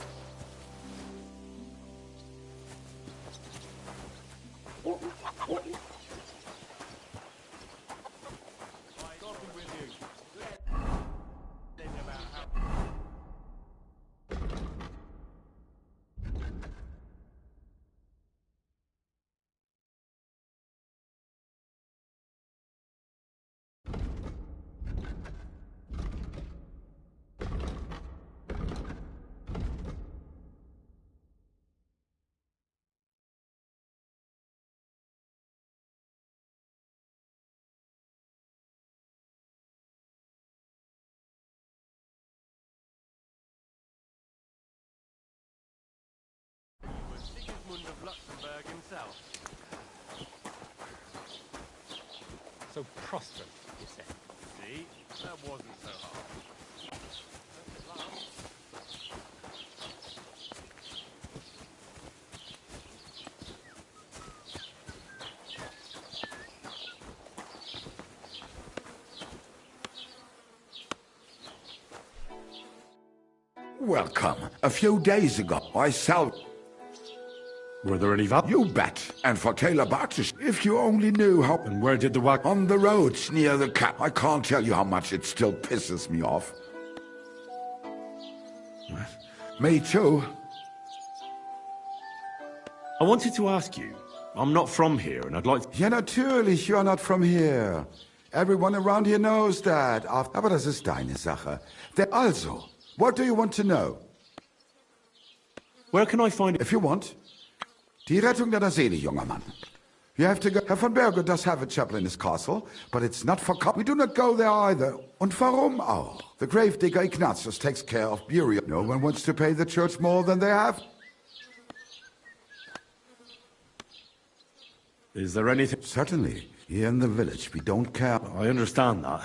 Of Luxembourg himself.
So prostrate, you said.
See? That wasn't so hard.
Welcome. A few days ago, I sold...
Were there any value?
You bet. And for Taylor Boxes, if you only knew how...
And where did the wagon...
On the roads near the cap. I can't tell you how much it still pisses me off. Me too.
I wanted to ask you. I'm not from here, and I'd like to...
Ja, natürlich, you're not from here. Everyone around here knows that. Aber das ist deine Sache. Also, what do you want to know?
Where can I find it?
If you want... Die Rettung deiner Seele, junger Mann. You have to go... Herr von Berger does have a chapel in his castle, but it's not for... We do not go there either. Und warum auch? The gravedigger Ignatius takes care of burial. No one wants to pay the church more than they have.
Is there anything...
Certainly. Here in the village, we don't care...
I understand that,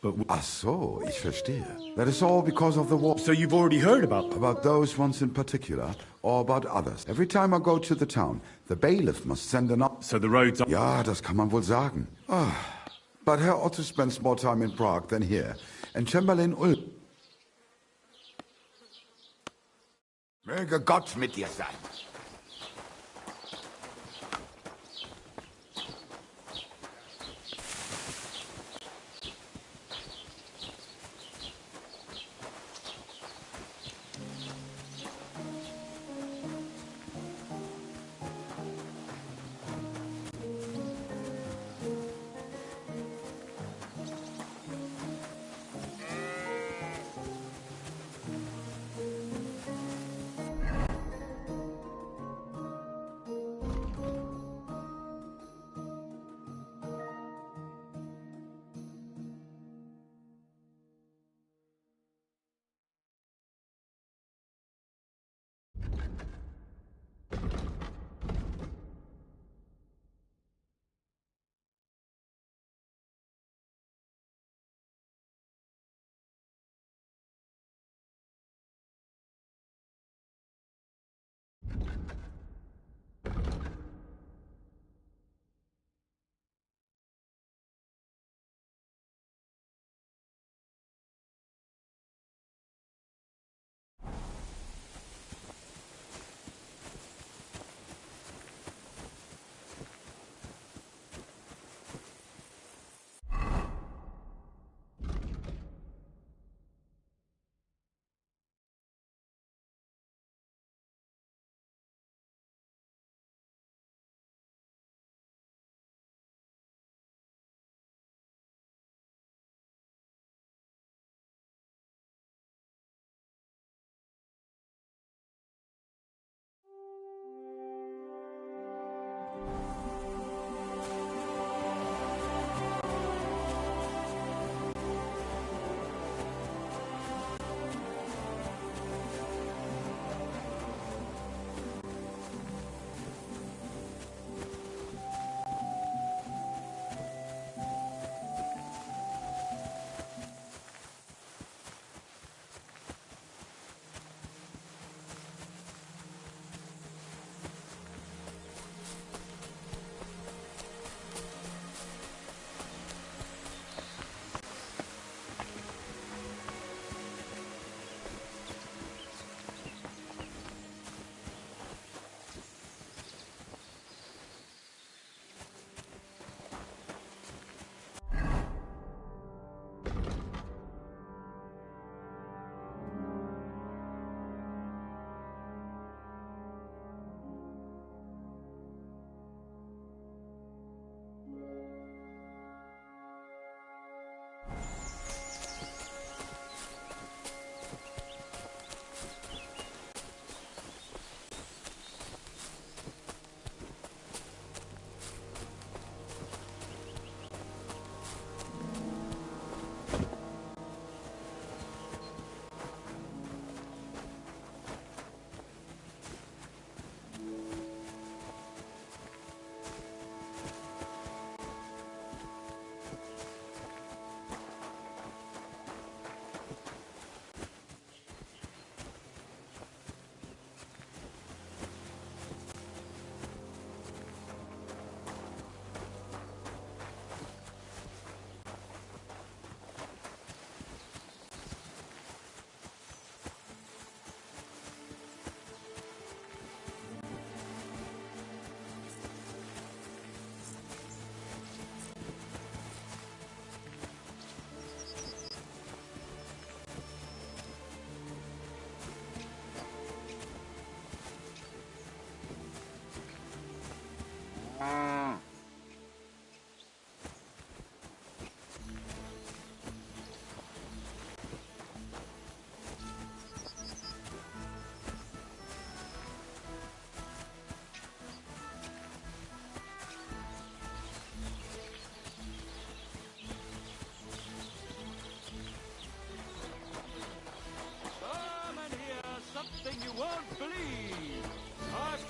but...
Ach so, ich verstehe. That is all because of the war.
So you've already heard about...
About those ones in particular, or about others. Every time I go to the town, the bailiff must send an...
So the roads are...
Ja, das kann man wohl sagen. But Herr Otto spends more time in Prague than here. And Chamberlain Ulf... Möge Gott mit dir sein.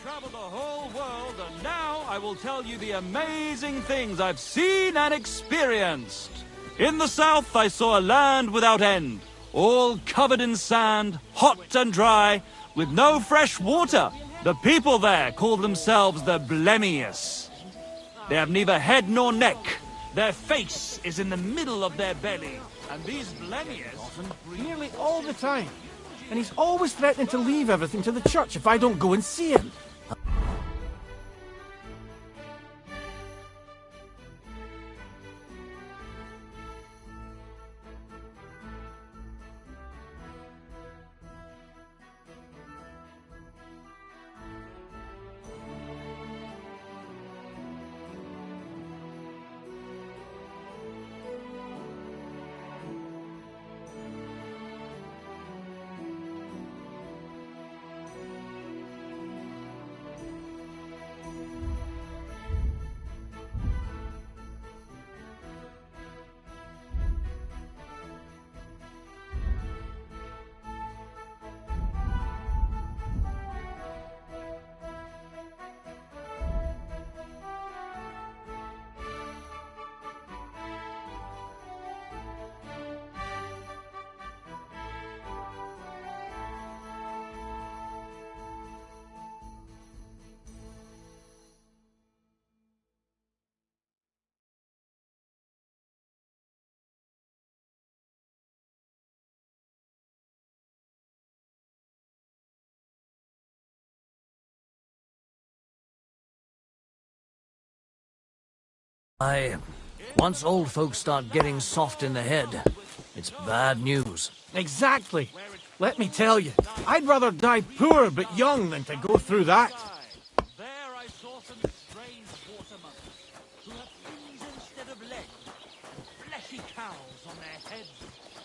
traveled the whole world, and now I will tell you the amazing things I've seen and experienced. In the south, I saw a land without end, all covered in sand, hot and dry, with no fresh water. The people there call themselves the Blemmius. They have neither head nor neck. Their face is in the middle of their belly, and these Blemmius...
Nearly all the time. And he's always threatening to leave everything to the church if I don't go and see him.
Once old folks start getting soft in the head, it's bad news.
Exactly. Let me tell you, I'd rather die poor but young than to go through that.
There I saw some strange water monkeys, who have fins instead of legs, fleshy cows on their heads.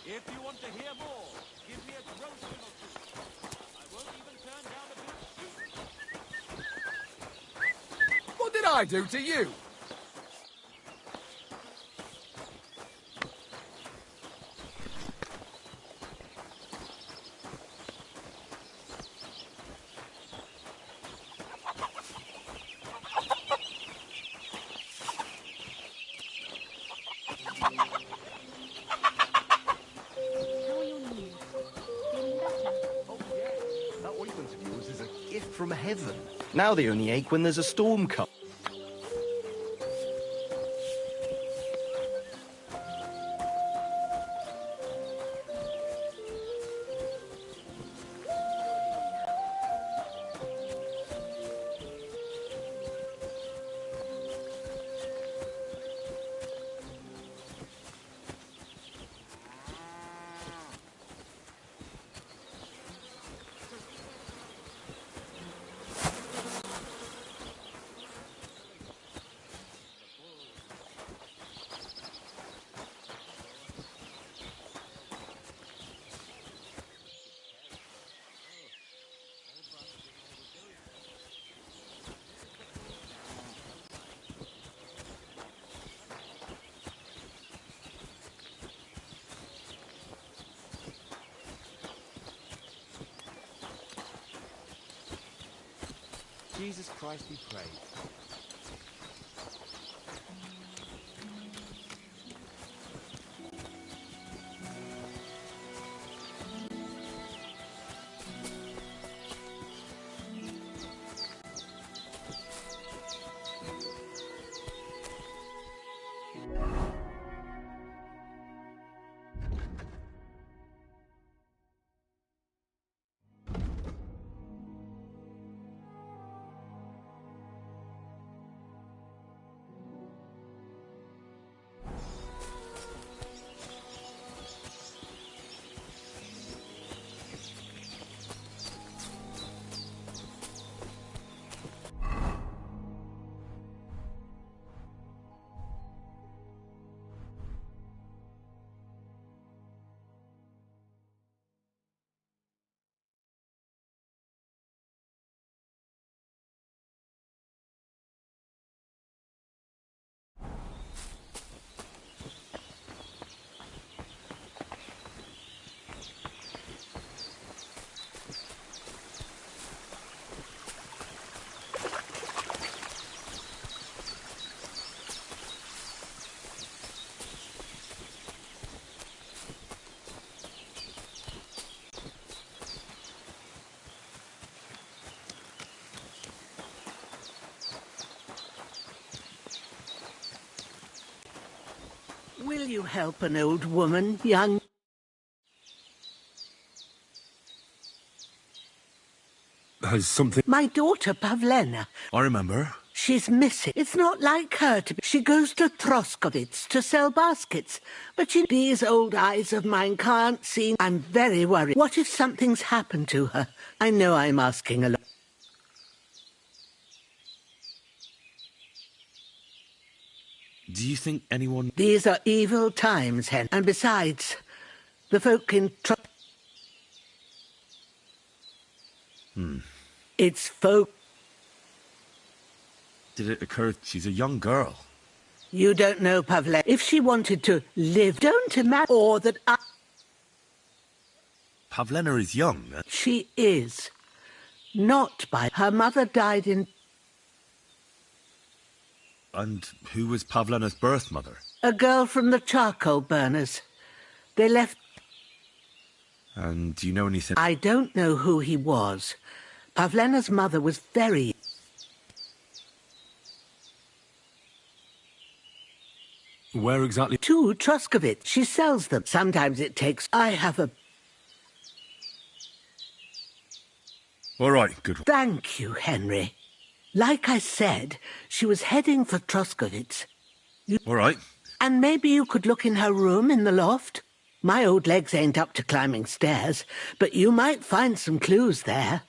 If you want to hear more, give me a groschen or two. I won't even turn down a bit of soup.
What did I do to you?
From heaven. Now they only ache when there's a storm coming.
Jesus Christ be praised.
you help an old woman, young?
Has something...
My daughter, Pavlena.
I remember.
She's missing. It's not like her to be. She goes to Troskovitz to sell baskets. But these old eyes of mine can't see. I'm very worried. What if something's happened to her? I know I'm asking a lot.
Do you think anyone...
These are evil times, Hen. And besides, the folk in It's folk.
Did it occur... She's a young girl.
You don't know, Pavle. If she wanted to live, don't imagine... Or that I...
Pavlena is young.
She is. Not by... Her mother died in...
And who was Pavlena's birth mother?
A girl from the charcoal burners. They left...
And do you know anything...
I don't know who he was. Pavlena's mother was very...
Where exactly?
To Troskovitz. She sells them. Sometimes it takes... I have a...
All right, good.
Thank you, Henry. Like I said, she was heading for Troskovitz.
All right.
And maybe you could look in her room in the loft? My old legs ain't up to climbing stairs, but you might find some clues there.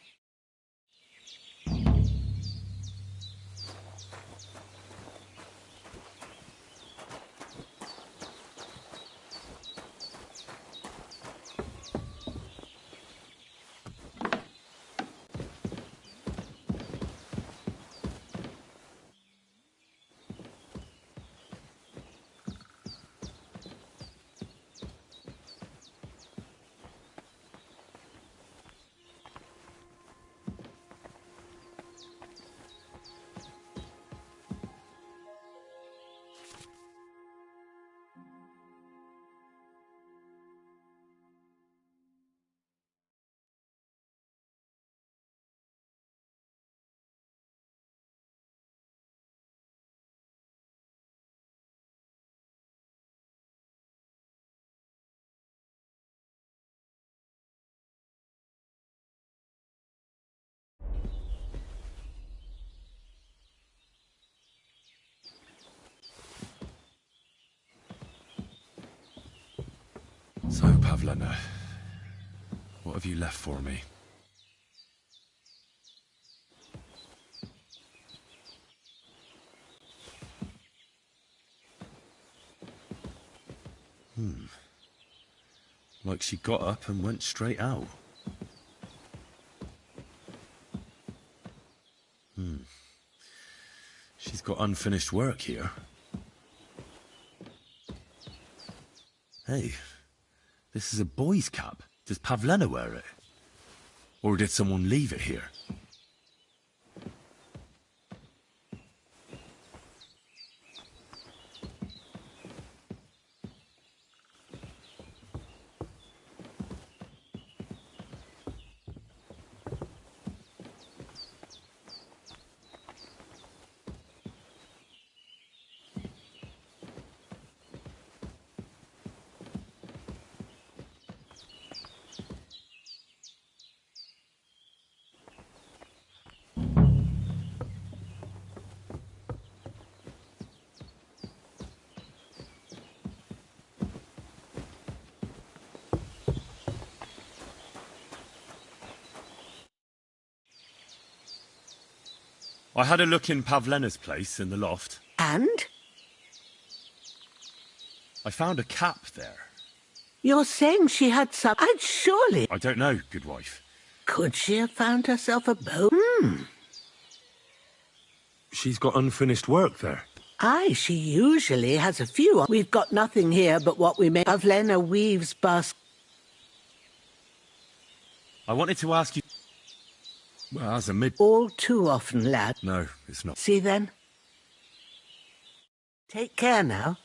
So, Pavlena, what have you left for me? Like she got up and went straight out. She's got unfinished work here. Hey, this is a boy's cap. Does Pavlena wear it? Or did someone leave it here? I had a look in Pavlena's place in the loft.
And?
I found a cap there.
You're saying she had some... I'd surely...
I don't know, good wife.
Could she have found herself a bow?
She's got unfinished work there.
Aye, she usually has a few. We've got nothing here but what we make. Pavlena weaves baskets.
I wanted to ask you... Well, as a mid...
All too often, lad.
No, it's not.
See then? Take care now.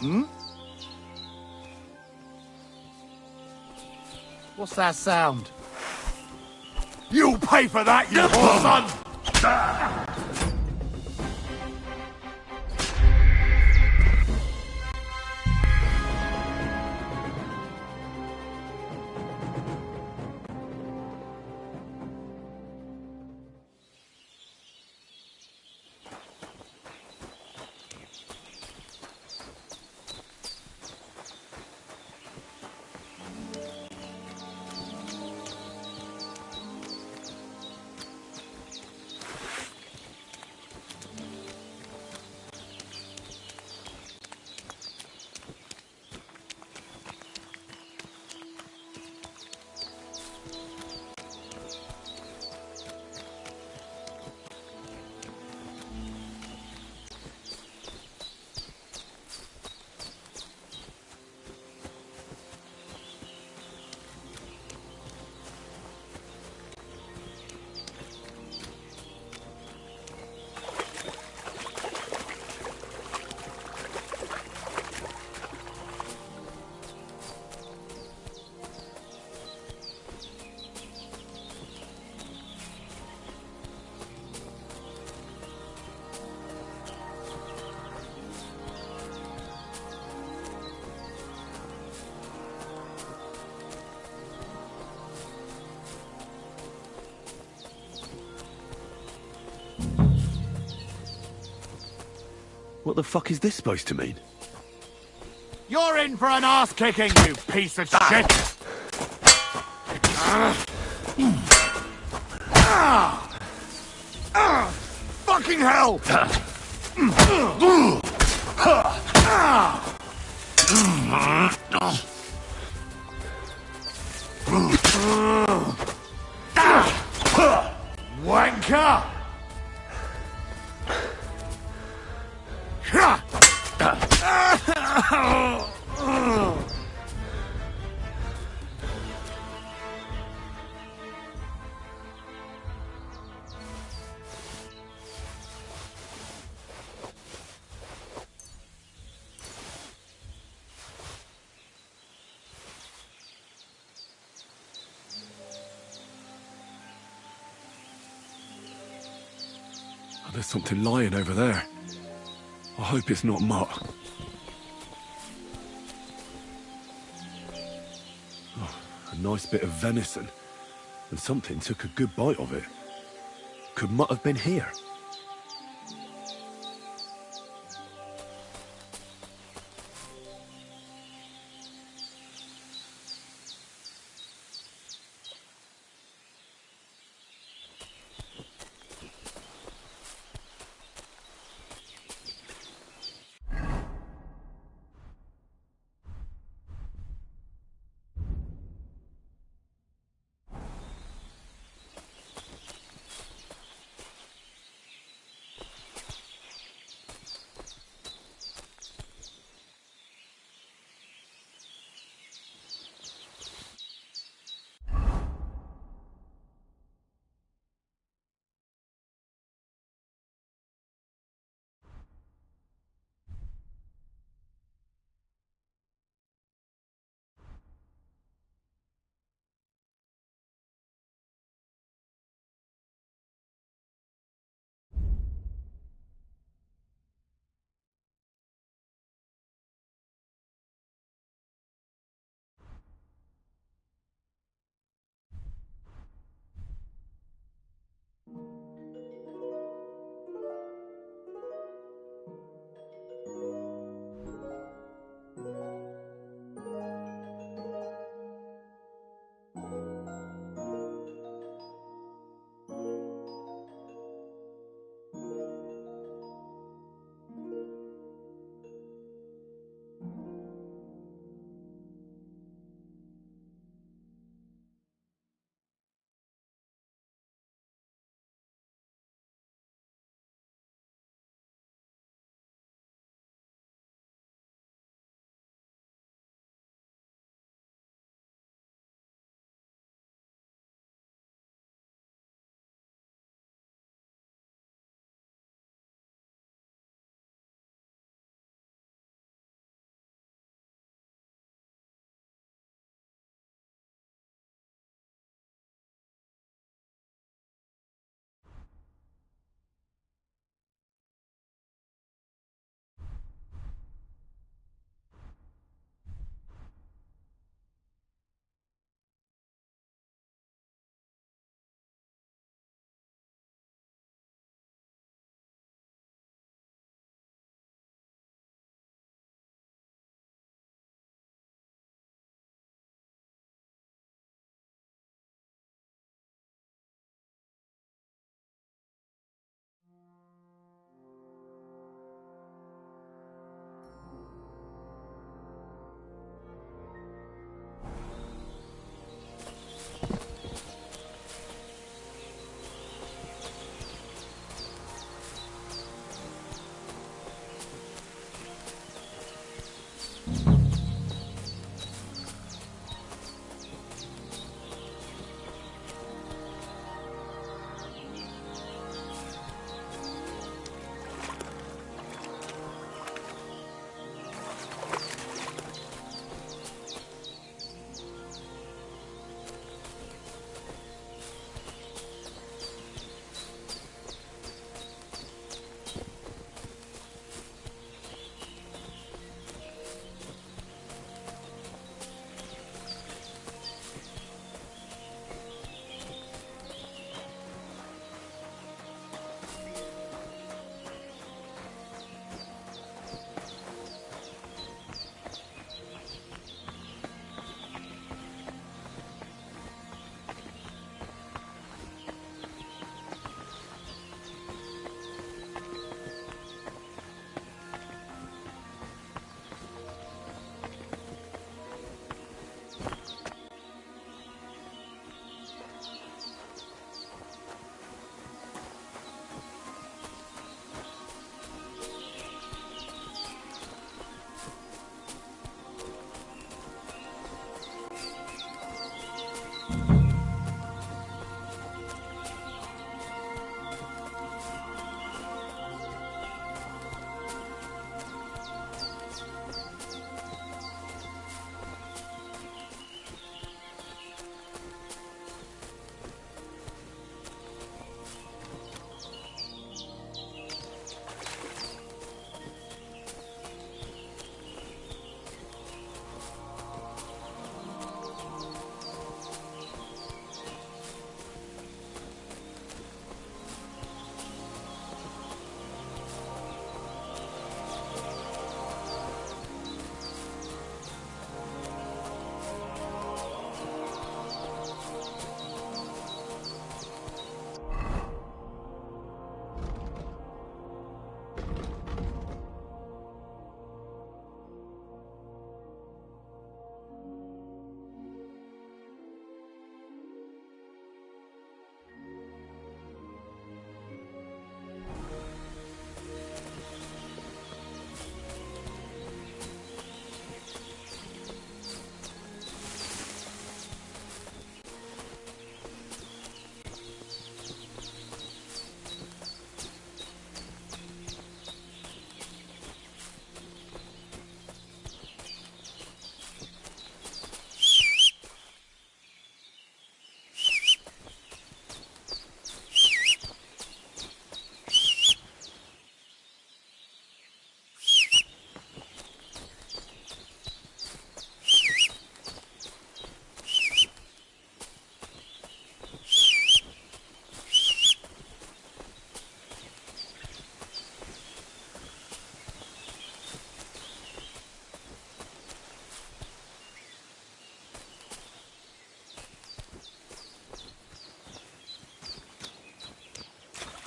Hmm? What's that sound?
You'll pay for that, you poor son!
What the fuck is this supposed to mean?
You're in for an ass-kicking, you piece of shit! Fucking hell! Wanker!
Oh, there's something lying over there. I hope it's not Mutt. Oh, a nice bit of venison. And something took a good bite of it. Could Mutt have been here?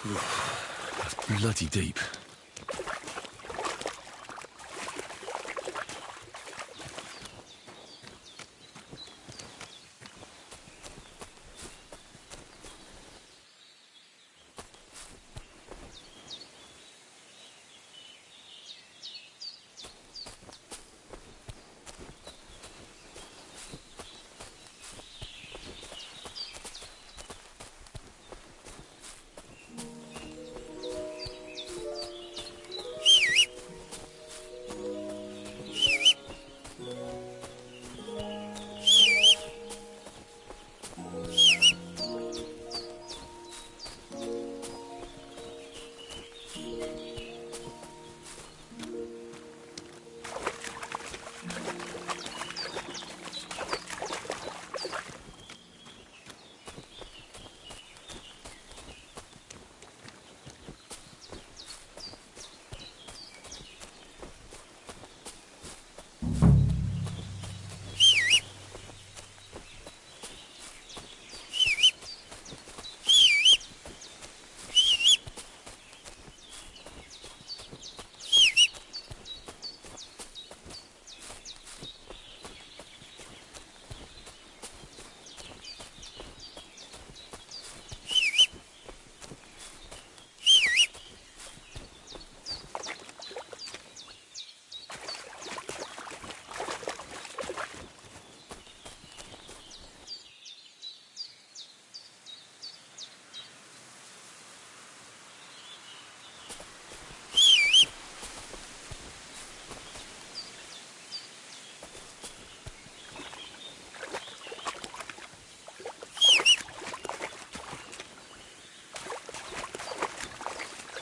That's bloody deep.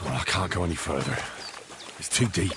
I can't go any further. It's too deep.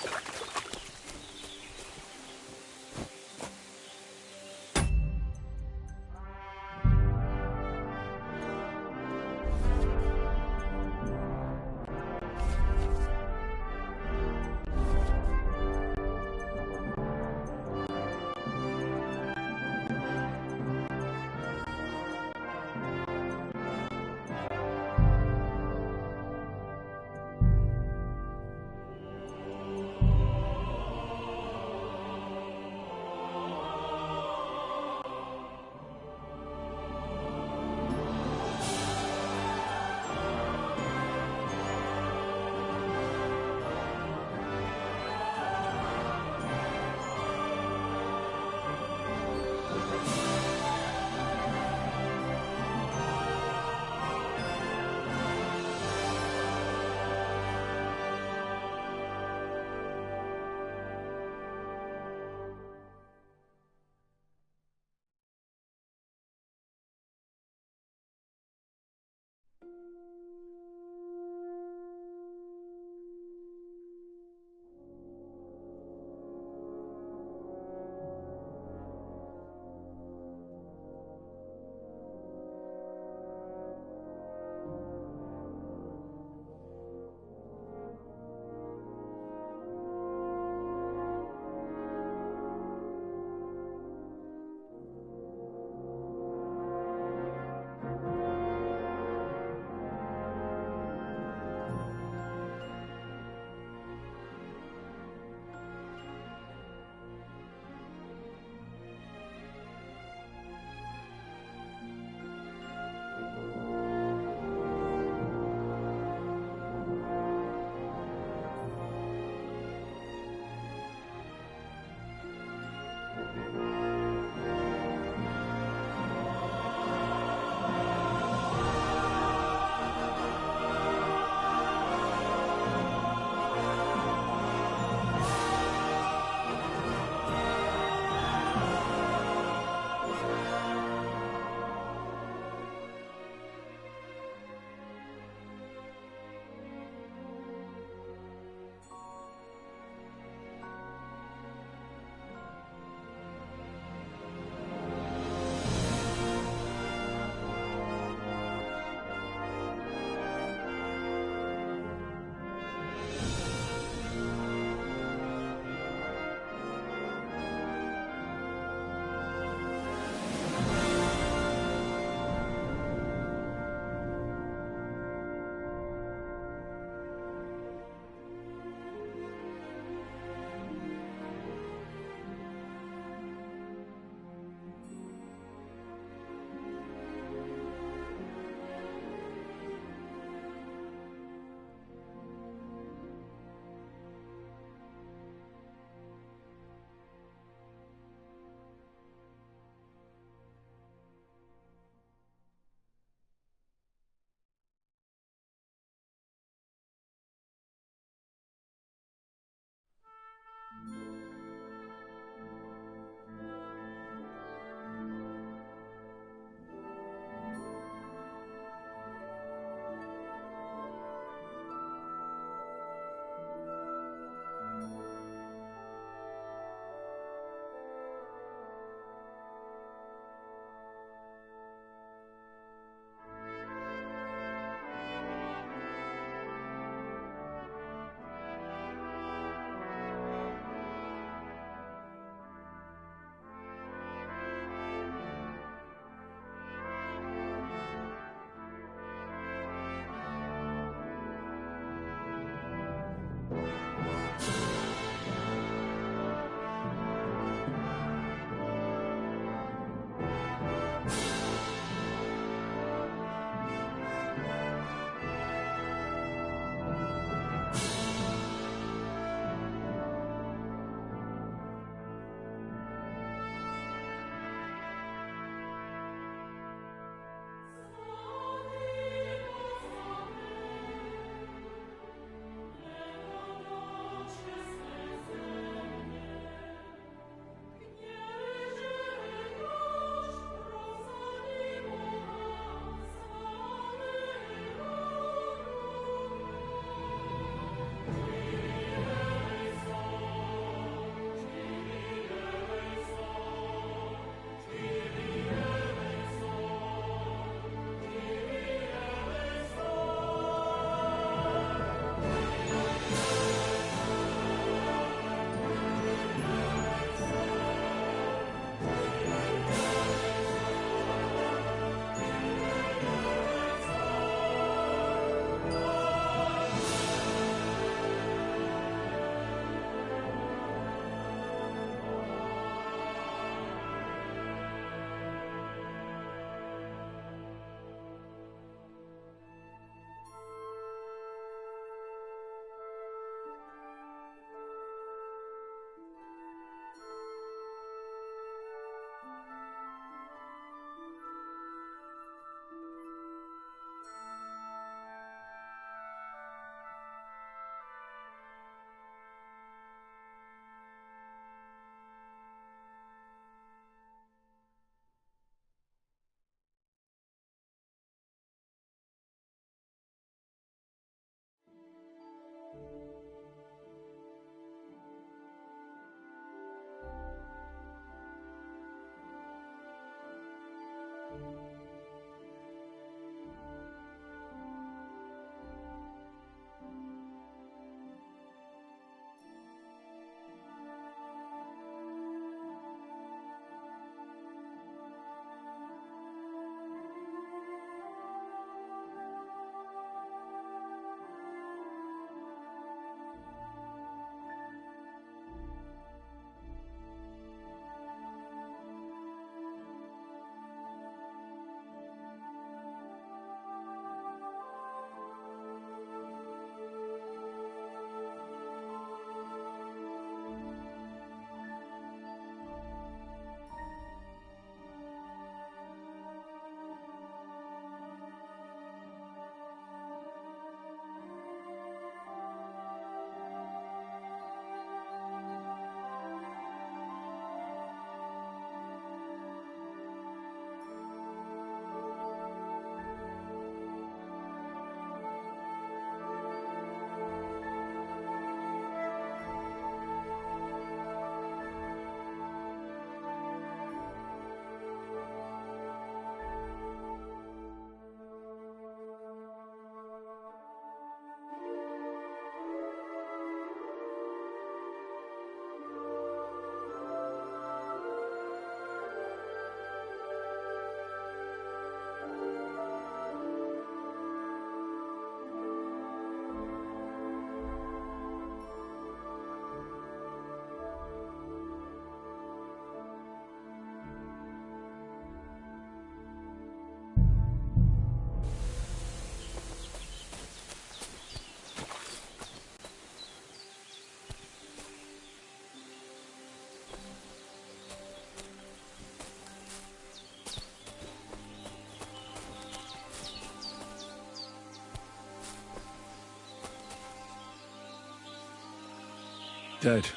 Dead,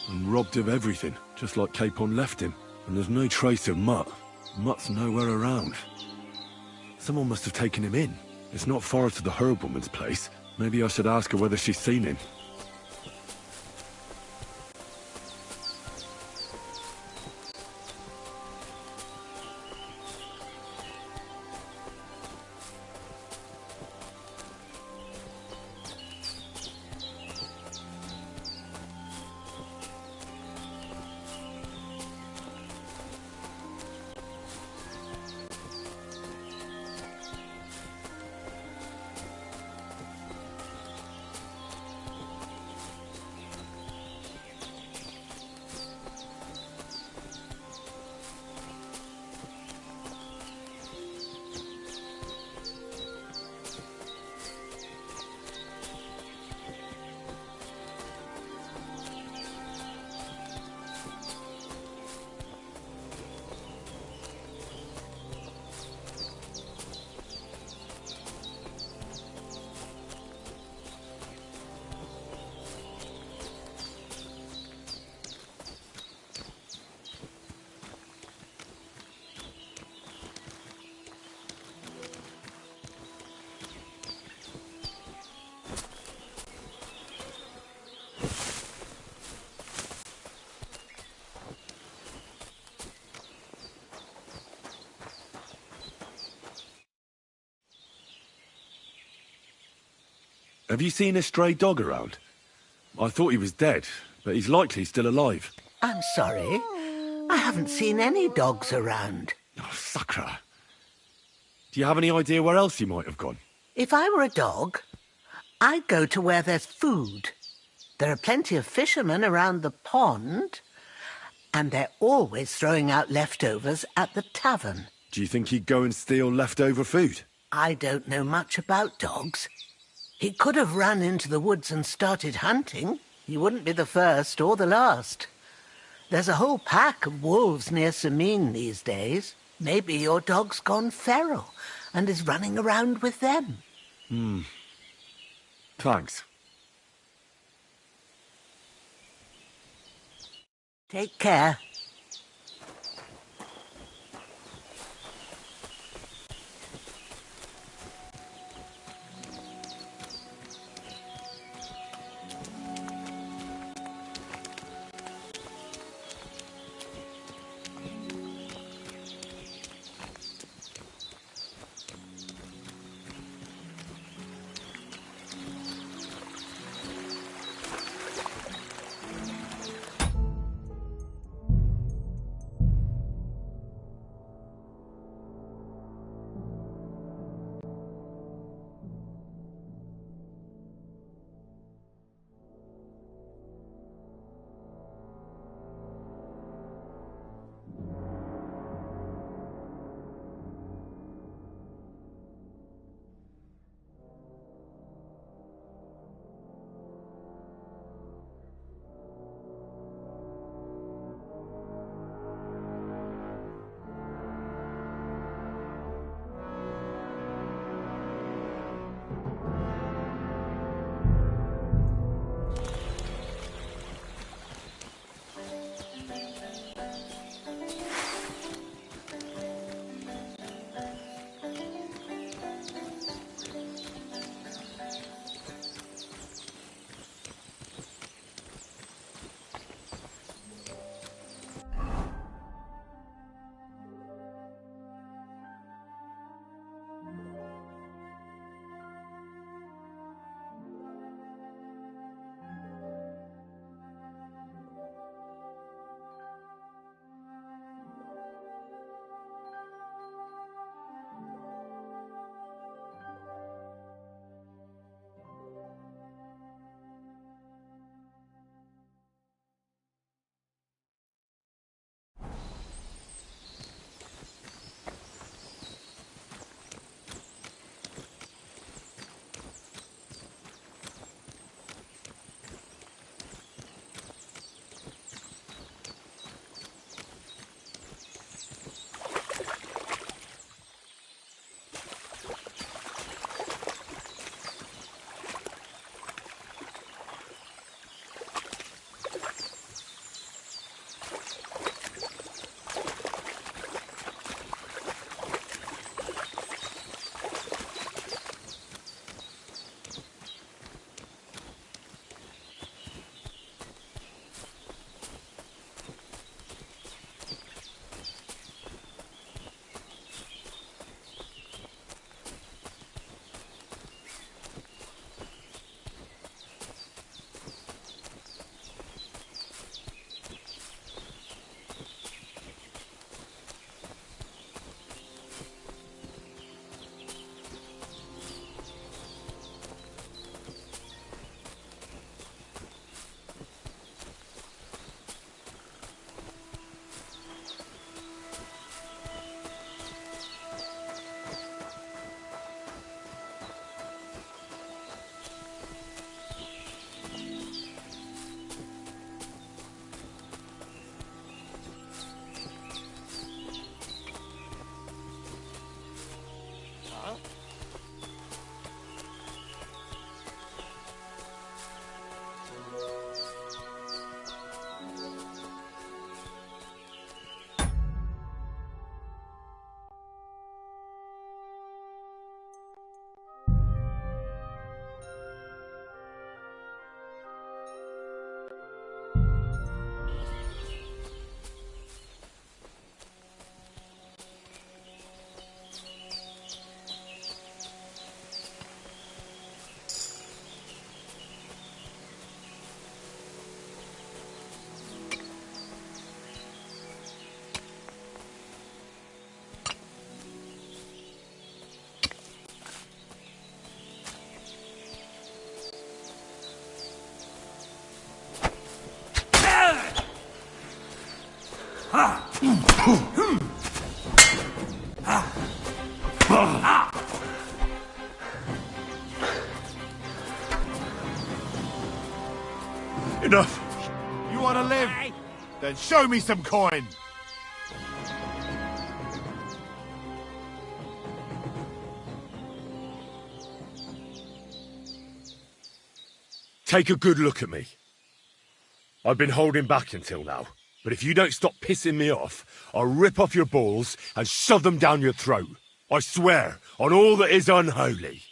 and robbed of everything, just like Capon left him. And there's no trace of Mutt. Mutt's nowhere around. Someone must have taken him in. It's not far to the herb woman's place. Maybe I should ask her whether she's seen him. Have you seen a stray dog around? I thought he was dead, but he's likely still alive.
I'm sorry. I haven't seen any dogs around.
Oh, Sakra. Do you have any idea where else he might have gone?
If I were a dog, I'd go to where there's food. There are plenty of fishermen around the pond, and they're always throwing out leftovers at the tavern.
Do you think he'd go and steal leftover food?
I don't know much about dogs. He could have run into the woods and started hunting. He wouldn't be the first or the last. There's a whole pack of wolves near Sameen these days. Maybe your dog's gone feral and is running around with them.
Thanks.
Take care.
Enough!
You want to live? Then show me some coin!
Take a good look at me. I've been holding back until now, but if you don't stop pissing me off, I'll rip off your balls and shove them down your throat. I swear, on all that is unholy.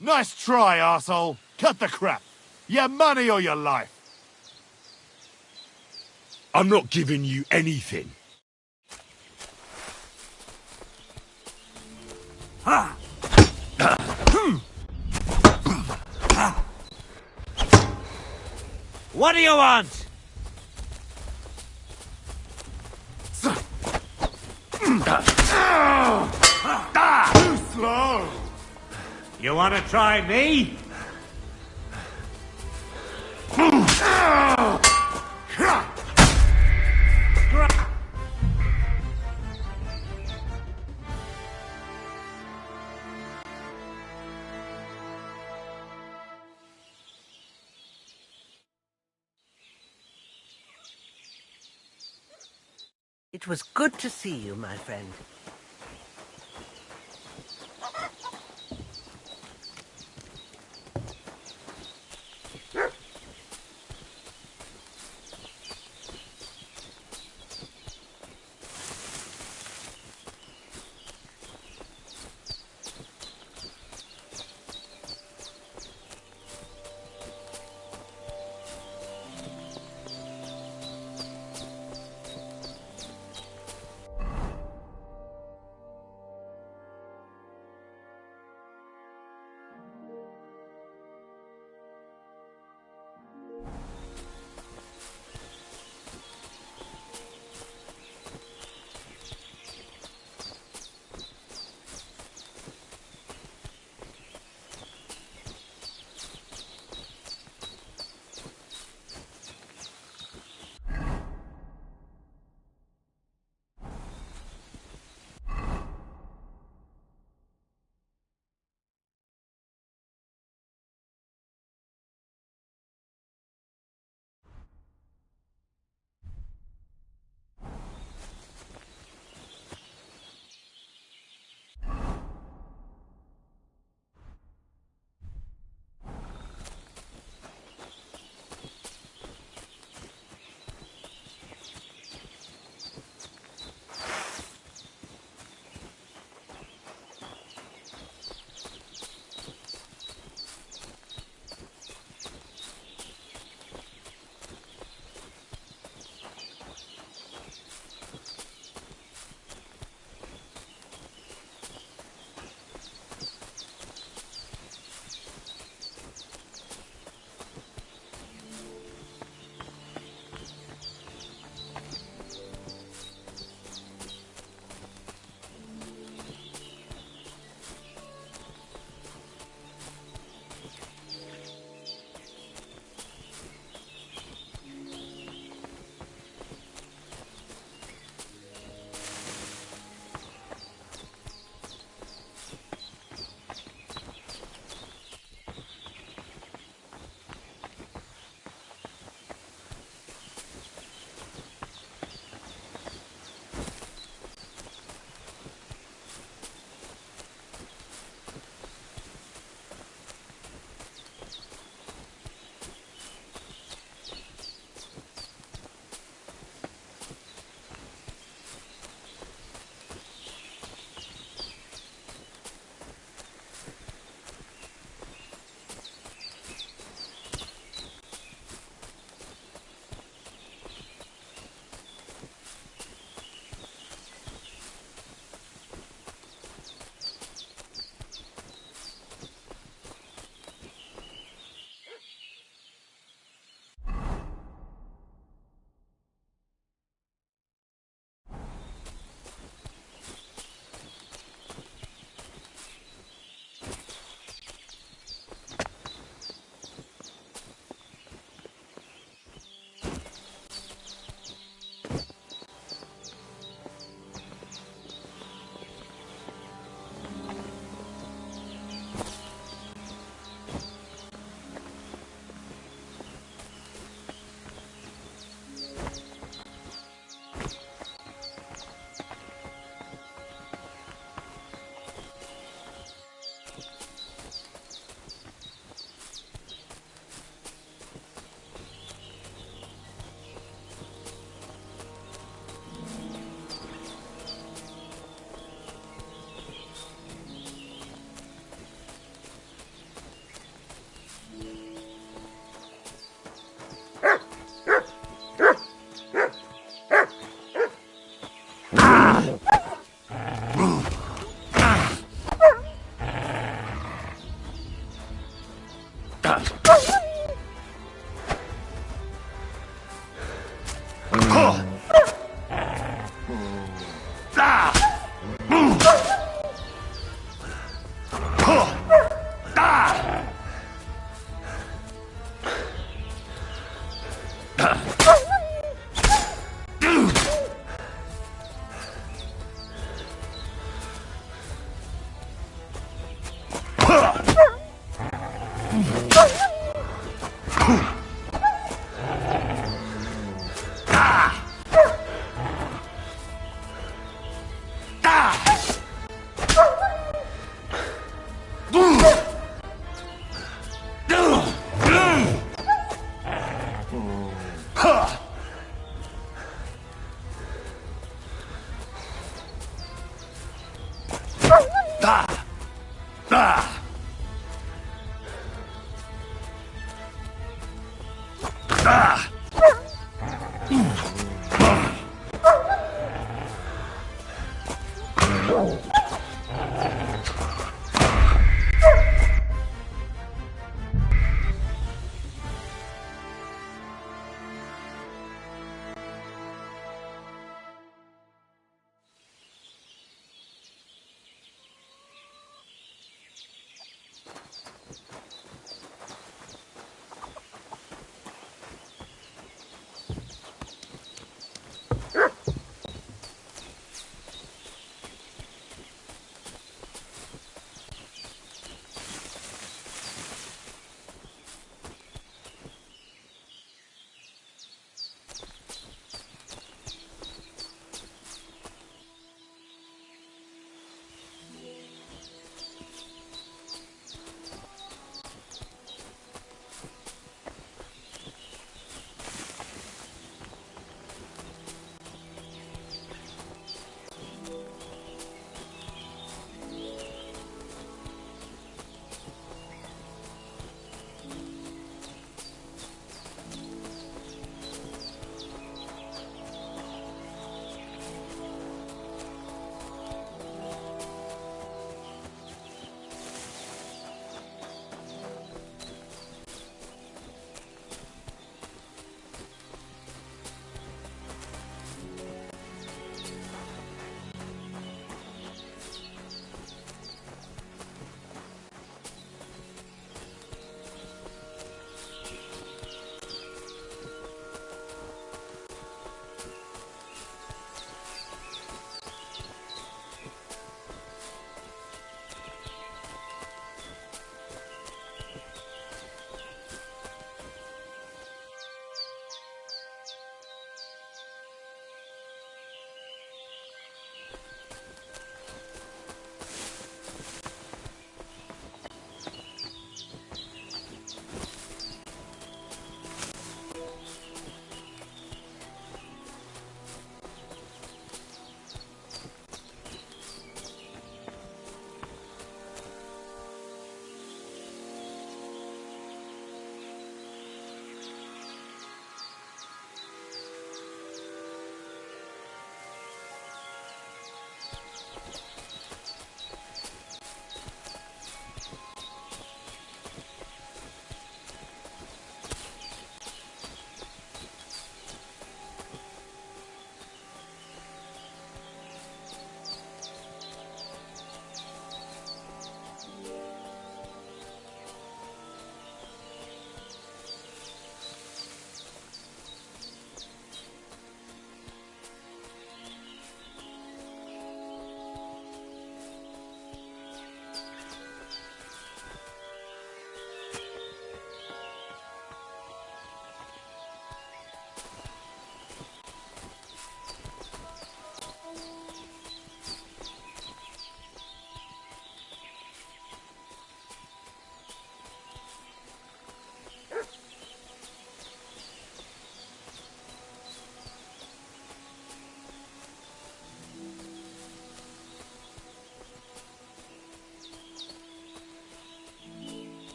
Nice try, arsehole. Cut the crap. Your money or your life.
I'm not giving you anything.
What do you want?
Too slow.
You want to try me?
It was good to see you, my friend.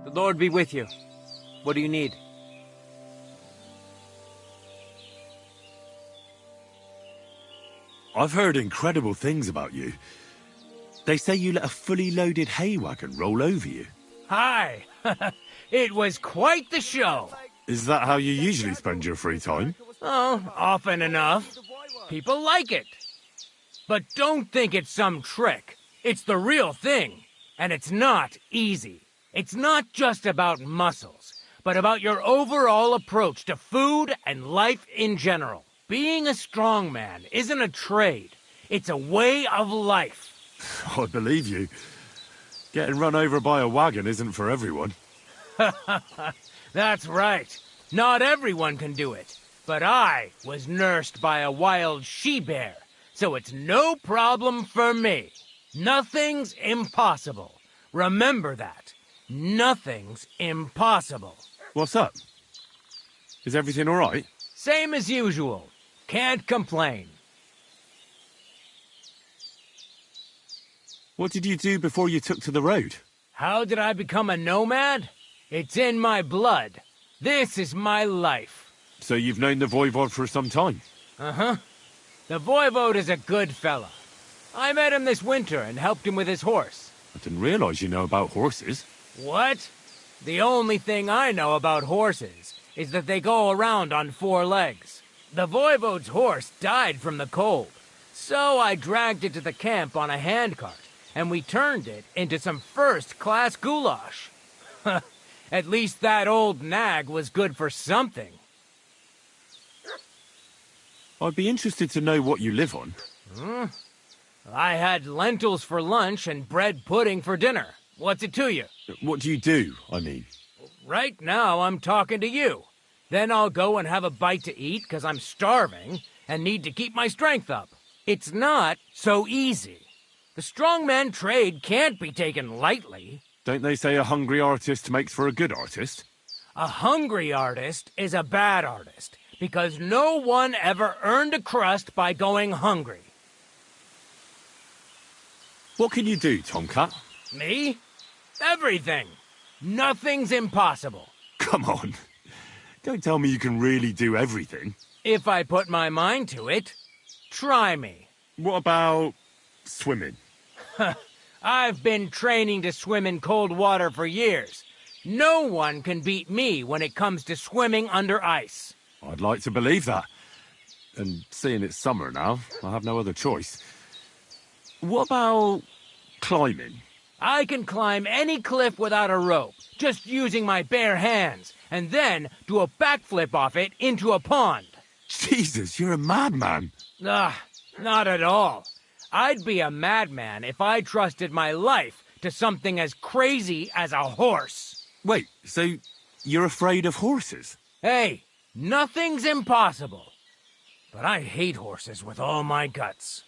The Lord be with you. What do you need?
I've heard incredible things about you. They say you let a fully loaded hay wagon roll over you.
Hi! It was quite the show!
Is that how you usually spend your free time?
Oh, often enough. People like it. But don't think it's some trick. It's the real thing. And it's not easy. It's not just about muscles, but about your overall approach to food and life in general. Being a strongman isn't a trade. It's a way of life.
I believe you. Getting run over by a wagon isn't for everyone.
That's right. Not everyone can do it. But I was nursed by a wild she-bear, so it's no problem for me. Nothing's impossible. Remember that. Nothing's impossible.
What's up? Is everything all right?
Same as usual. Can't complain.
What did you do before you took to the road?
How did I become a nomad? It's in my blood. This is my life.
So you've known the Voivod for some time?
Uh-huh. The Voivod is a good fella. I met him this winter and helped him with his horse.
I didn't realize you know about horses.
What? The only thing I know about horses is that they go around on 4 legs. The Voivod's horse died from the cold, so I dragged it to the camp on a handcart, and we turned it into some first-class goulash. At least that old nag was good for something.
I'd be interested to know what you live on.
I had lentils for lunch and bread pudding for dinner. What's it to you?
What do you do, I mean?
Right now, I'm talking to you. Then I'll go and have a bite to eat because I'm starving and need to keep my strength up. It's not so easy. The strongman trade can't be taken lightly.
Don't they say a hungry artist makes for a good artist?
A hungry artist is a bad artist because no one ever earned a crust by going hungry.
What can you do, Tomcat?
Me? Everything. Nothing's impossible.
Come on. Don't tell me you can really do everything.
If I put my mind to it, try me.
What about swimming?
I've been training to swim in cold water for years. No one can beat me when it comes to swimming under ice.
I'd like to believe that. And seeing it's summer now, I have no other choice. What about climbing?
I can climb any cliff without a rope, just using my bare hands, and then do a backflip off it into a pond.
Jesus, you're a madman.
Not at all. I'd be a madman if I trusted my life to something as crazy as a horse.
Wait, so you're afraid of horses?
Hey, nothing's impossible. But I hate horses with all my guts.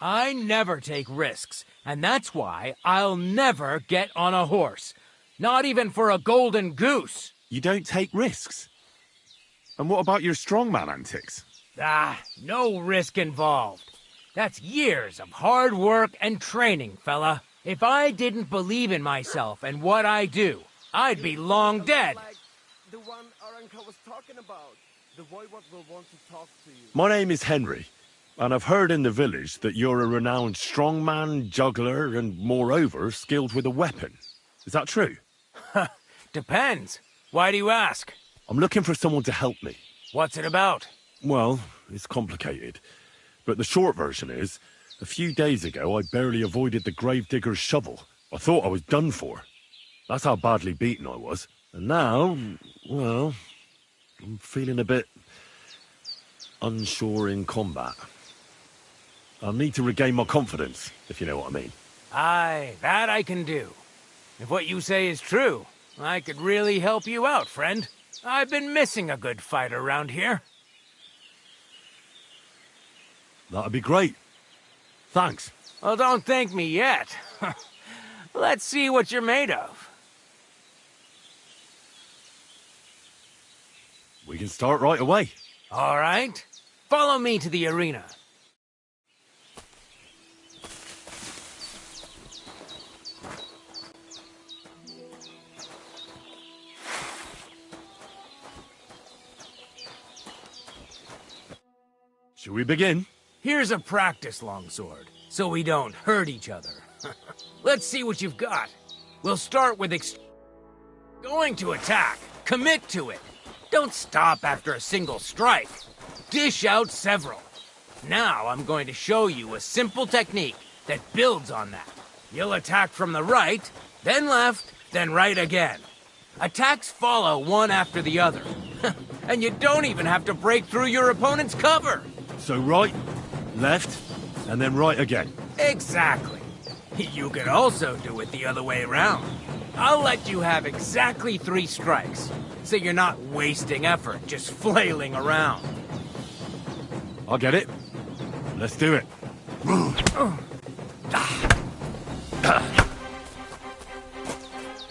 I never take risks, and that's why I'll never get on a horse. Not even for a golden goose.
You don't take risks? And what about your strongman antics?
No risk involved. That's years of hard work and training, fella. If I didn't believe in myself and what I do, I'd be long dead.
Like the one our uncle was talking about. The Voivod will want to talk to you.
My name is Henry, and I've heard in the village that you're a renowned strongman, juggler, and moreover, skilled with a weapon. Is that true?
Depends. Why do you ask?
I'm looking for someone to help me.
What's it about?
Well, it's complicated. But the short version is, a few days ago I barely avoided the gravedigger's shovel. I thought I was done for. That's how badly beaten I was. And now, well, I'm feeling a bit unsure in combat. I'll need to regain my confidence, if you know what I mean.
Aye, that I can do. If what you say is true, I could really help you out, friend. I've been missing a good fighter around here.
That'd be great. Thanks.
Well, don't thank me yet. Let's see what you're made of.
We can start right away.
All right. Follow me to the arena.
Should we begin?
Here's a practice longsword, so we don't hurt each other. Let's see what you've got. We'll start with going to attack. Commit to it. Don't stop after a single strike. Dish out several. Now I'm going to show you a simple technique that builds on that. You'll attack from the right, then left, then right again. Attacks follow one after the other. And you don't even have to break through your opponent's cover.
So right, left, and then right again.
Exactly. You could also do it the other way around. I'll let you have exactly 3 strikes, so you're not wasting effort just flailing around.
I'll get it. Let's do it.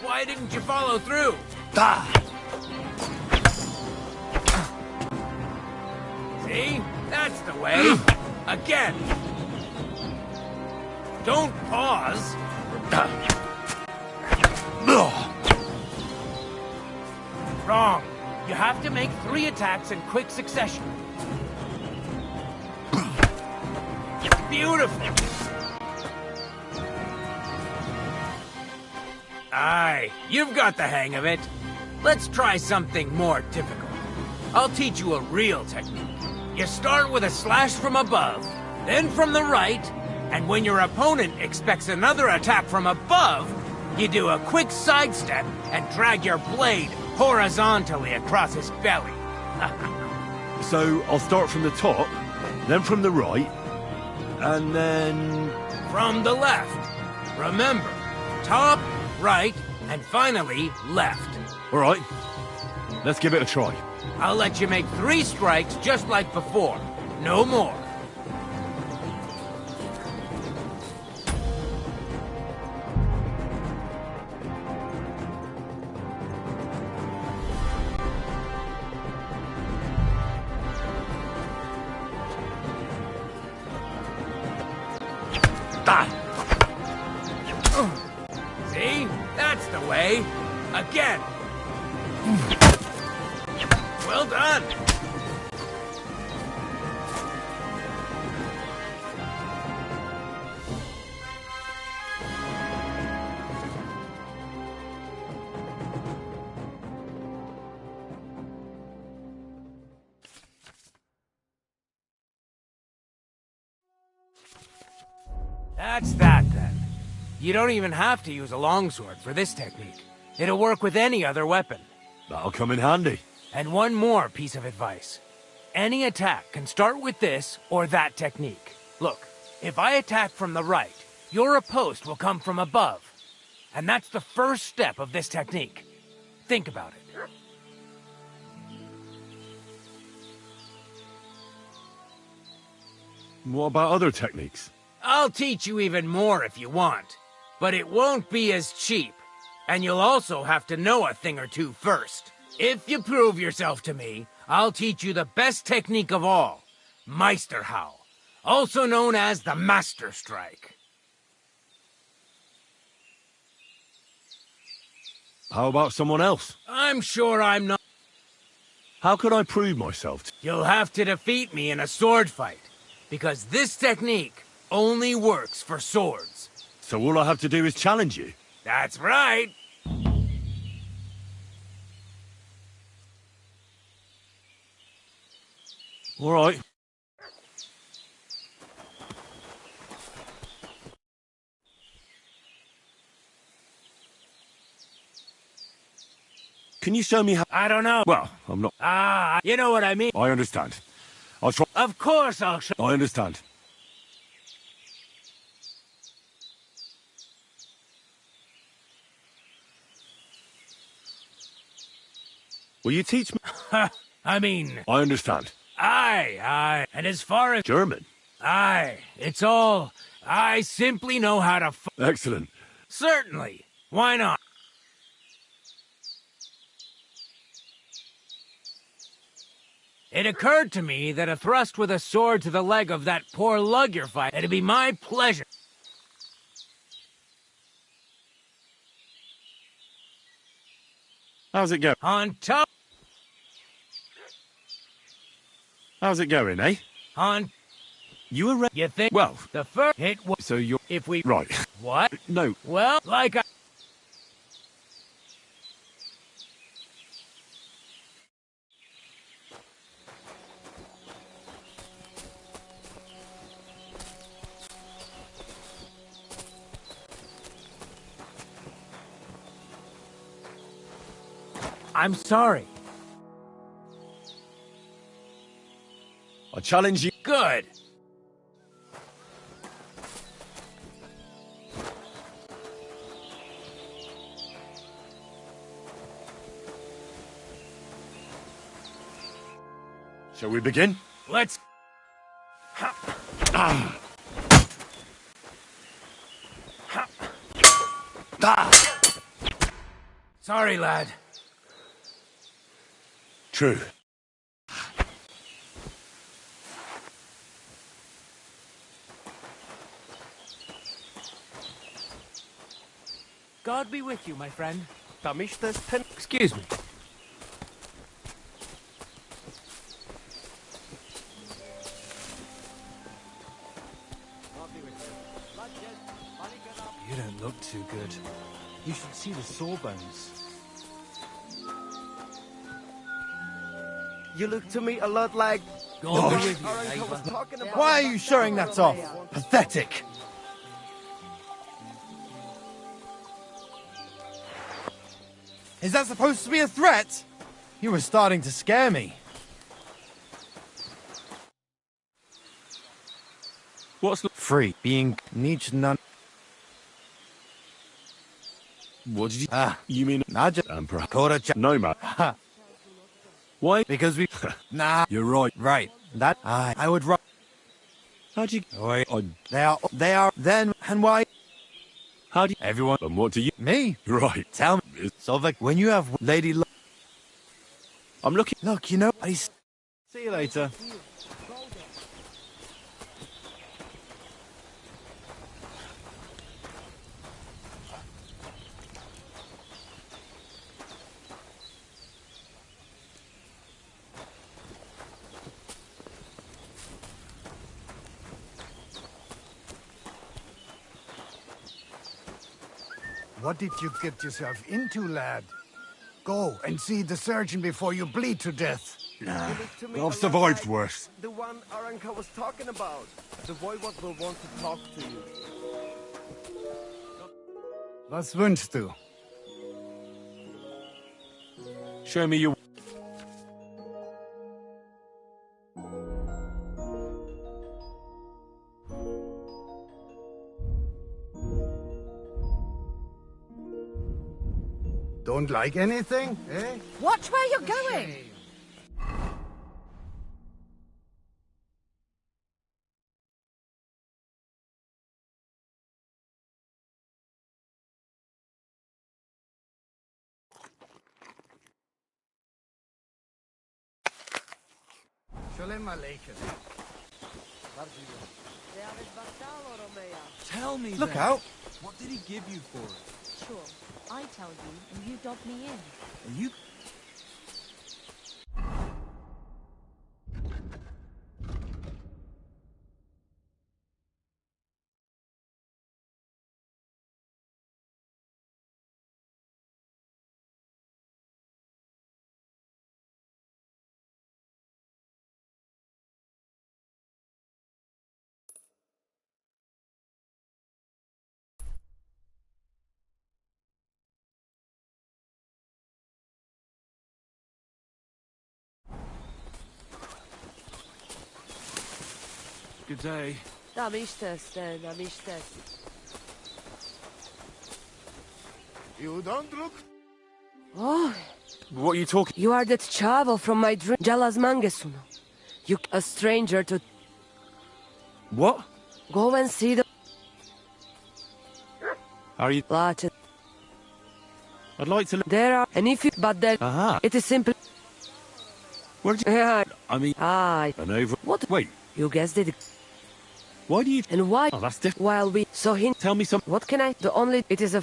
Why didn't you follow through? See? That's the way. Again. Don't pause. Wrong. You have to make 3 attacks in quick succession. Beautiful. Aye, you've got the hang of it. Let's try something more difficult. I'll teach you a real technique. You start with a slash from above, then from the right, and when your opponent expects another attack from above, you do a quick sidestep and drag your blade horizontally across his belly.
So I'll start from the top, then from the right, and then...
from the left. Remember, top, right, and finally left.
All right, let's give it a try.
I'll let you make 3 strikes just like before. No more. See? That's the way. Again. Well done. That's that, then. You don't even have to use a longsword for this technique. It'll work with any other weapon.
That'll come in handy.
And one more piece of advice. Any attack can start with this or that technique. Look, if I attack from the right, your riposte will come from above. And that's the first step of this technique. Think about it.
What about other techniques?
I'll teach you even more if you want. But it won't be as cheap. And you'll also have to know a thing or two first. If you prove yourself to me, I'll teach you the best technique of all. Meisterhowl. Also known as the Master Strike.
How about someone else?
I'm sure I'm not...
How could I prove myself?
You'll have to defeat me in a sword fight. Because this technique only works for swords.
So all I have to do is challenge you?
That's right.
All right. Can you show me how...
I don't know.
Well, I'm not...
Ah, you know what I mean.
I understand. I'll try...
Of course I'll show...
I understand. Will you teach me?
I mean...
I understand.
Aye. And as far as...
German?
Aye. It's all... I simply know how to...
Excellent.
Certainly. Why not? It occurred to me that a thrust with a sword to the leg of that poor lug you're fighting, it'd be my pleasure.
How's it going?
On top...
How's it going, eh?
Hon,
You were
you think?
well.
The first hit was...
So you're
If we...
right.
What?
No.
Well, like I... I'm sorry.
I challenge you.
Good.
Shall we begin?
Let's... Sorry, lad.
True.
God be with you, my friend.
Excuse me.
You don't look too good. You should see the sawbones.
You look to me a lot like...
God be with you, Why are you showing that off? Pathetic. Is that supposed to be a threat? You were starting to scare me.
What's
free? Being needs none.
What did you...
You mean...
Emperor.
No, man.
Why?
Because we... Nah.
You're right.
Right. That... I would...
How'd you...
They are... Then... And why...
How do you...
Everyone...
And what do you...
Me?
Right.
Tell me. Solvik, when you have Lady...
I'm looking...
Look, you know... See you later.
What did you get yourself into, lad? Go and see the surgeon before you bleed to death.
Nah, I've survived worse.
The one Aranka was talking about. The voivod will want to talk to you.
Was wünschst du?
Show me your...
Don't like anything, eh?
Watch where you're going!
Shalom Aleichem.
Tell me
Look
then,
out.
What did he give you for it?
Sure, I tell you, and you dob me in.
And you... Good day.
You don't look...
Oh,
What are you talking...
you are that chavo from my dream. Jalas Mangesuno. You a stranger to...
What?
Go and see the...
Are you...
Lache.
I'd like to...
There are... And if you... But then...
Aha.
It is simple...
Where did you...
Yeah.
I mean...
Aye.
An over...
What?
Wait.
You guessed it.
Why do you...
And why?
Oh, that's different.
While we... So he...
Tell me some...
What can I... The only... It is a...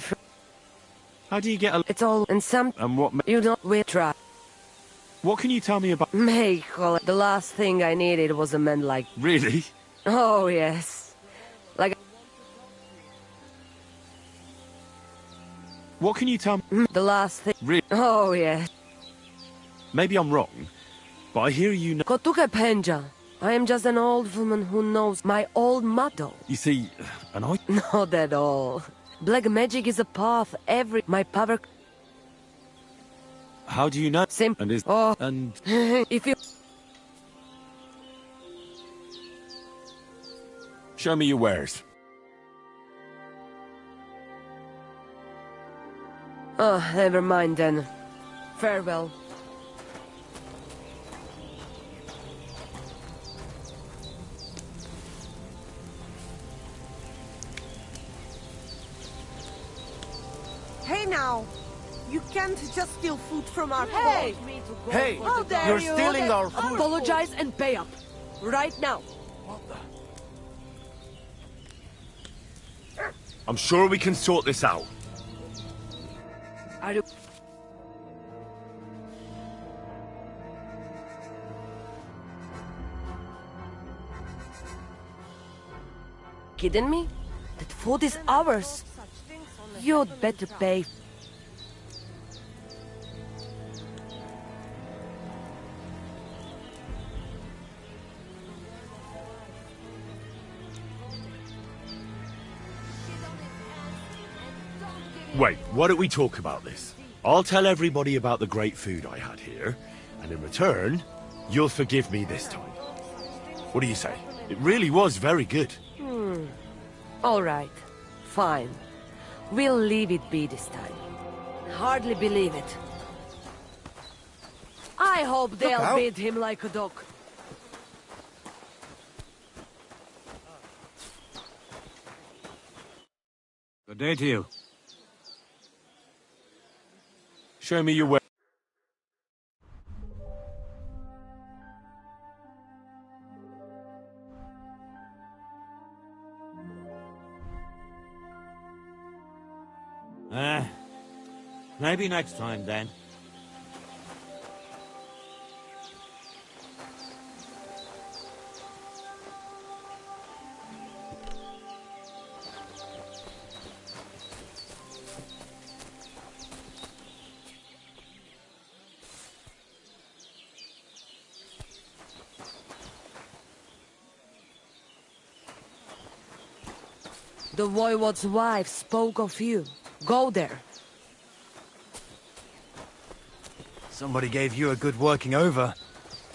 How do you get a...
It's all... And some...
And what...
You don't... We try.
What can you tell me about...
Michael, the last thing I needed was a man like...
Really?
Oh, yes. Like...
What can you tell me...
The last thing...
Really?
Oh, yes.
Maybe I'm wrong, but I hear you know...
Kotuke Penja. I am just an old woman who knows my old motto.
You see, and I...
Not at all. Black magic is a path my power...
How do you know?
Simple.
And is...
Oh.
And...
If you...
Show me your wares.
Oh, never mind then. Farewell.
Hey now! You can't just steal food from our
Hey!
Hey! How dare
You're
you!
stealing our food! Apologize and pay up. Right now.
I'm sure we can sort this out.
Are you... kidding me? That food is ours. You'd better pay.
Wait, why don't we talk about this? I'll tell everybody about the great food I had here, and in return, you'll forgive me this time. What do you say? It really was very good.
All right. Fine. We'll leave it be this time. Hardly believe it. I hope they'll beat him like a dog.
Good day to you.
Show me your way.
Maybe next time then.
The Voivode's wife spoke of you. Go there.
Somebody gave you a good working over.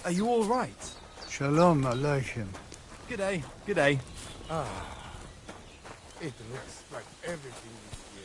Are you all right?
Shalom Aleichem.
G'day. G'day.
It looks like everything is here.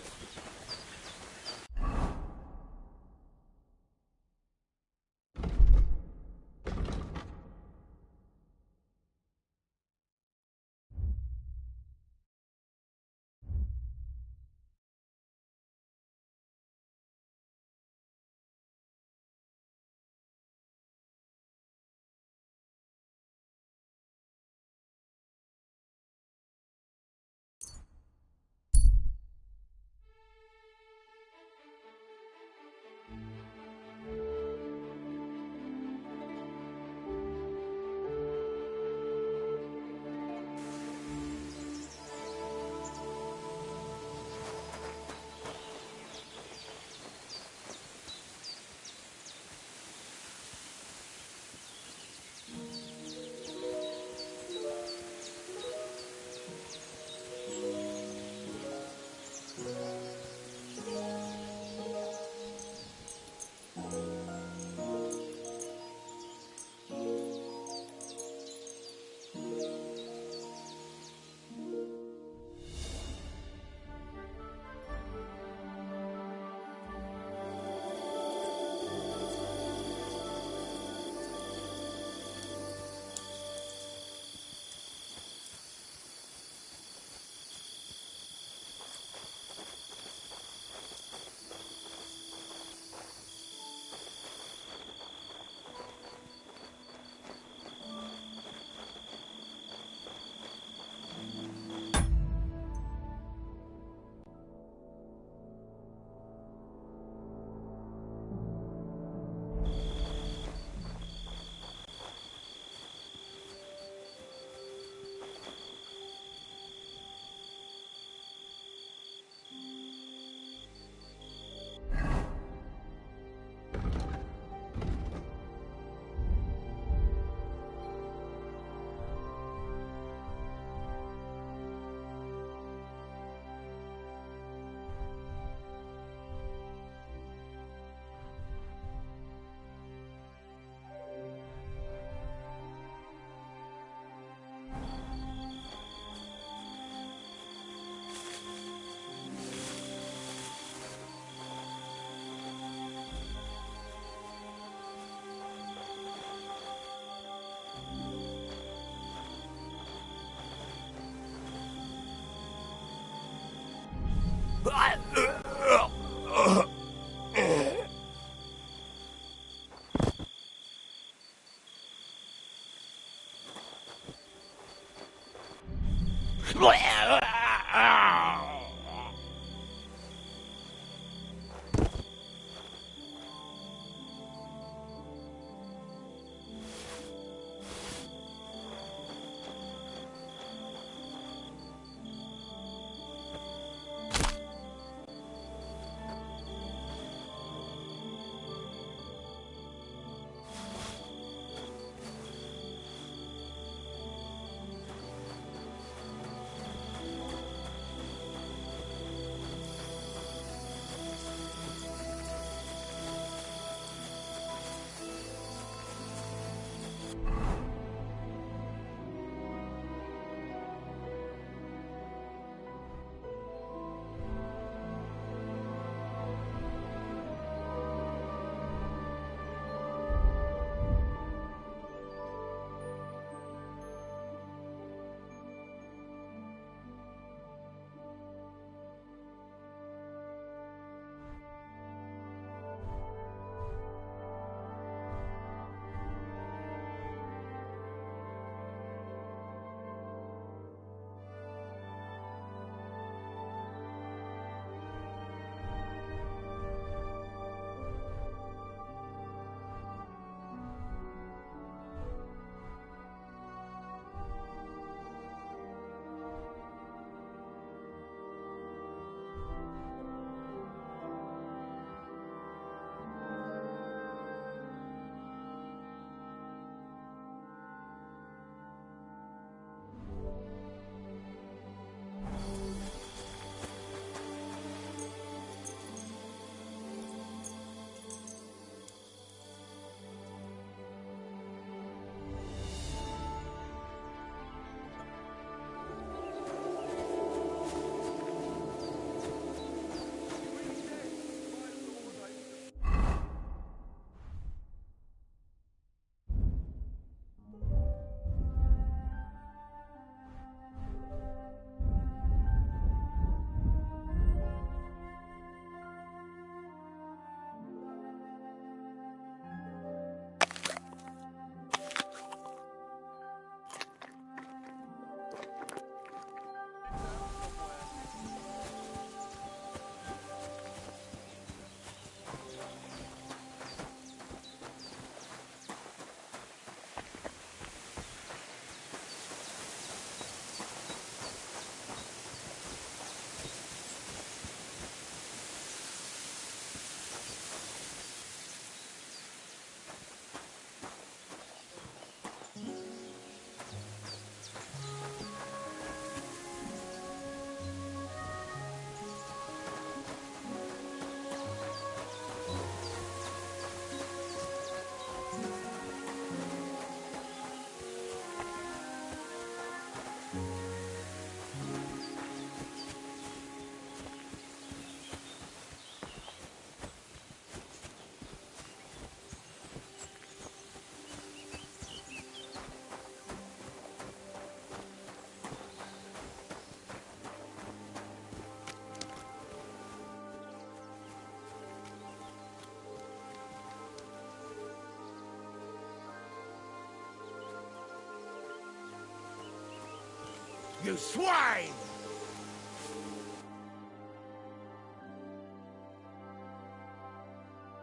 You swine!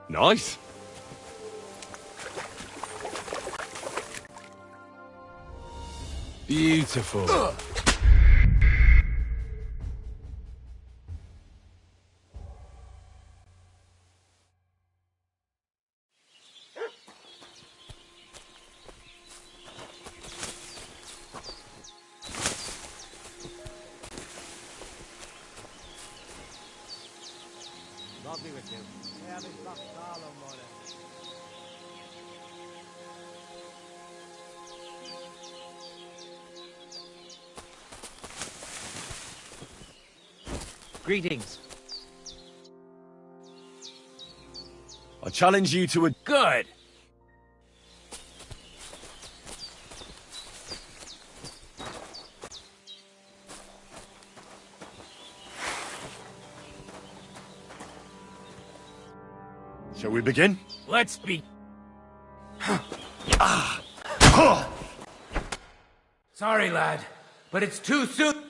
Nice. Beautiful.
I'll be with you.
Greetings.
I challenge you to a...
Good.
Shall we begin?
Let's be... Sorry, lad, but it's too soon.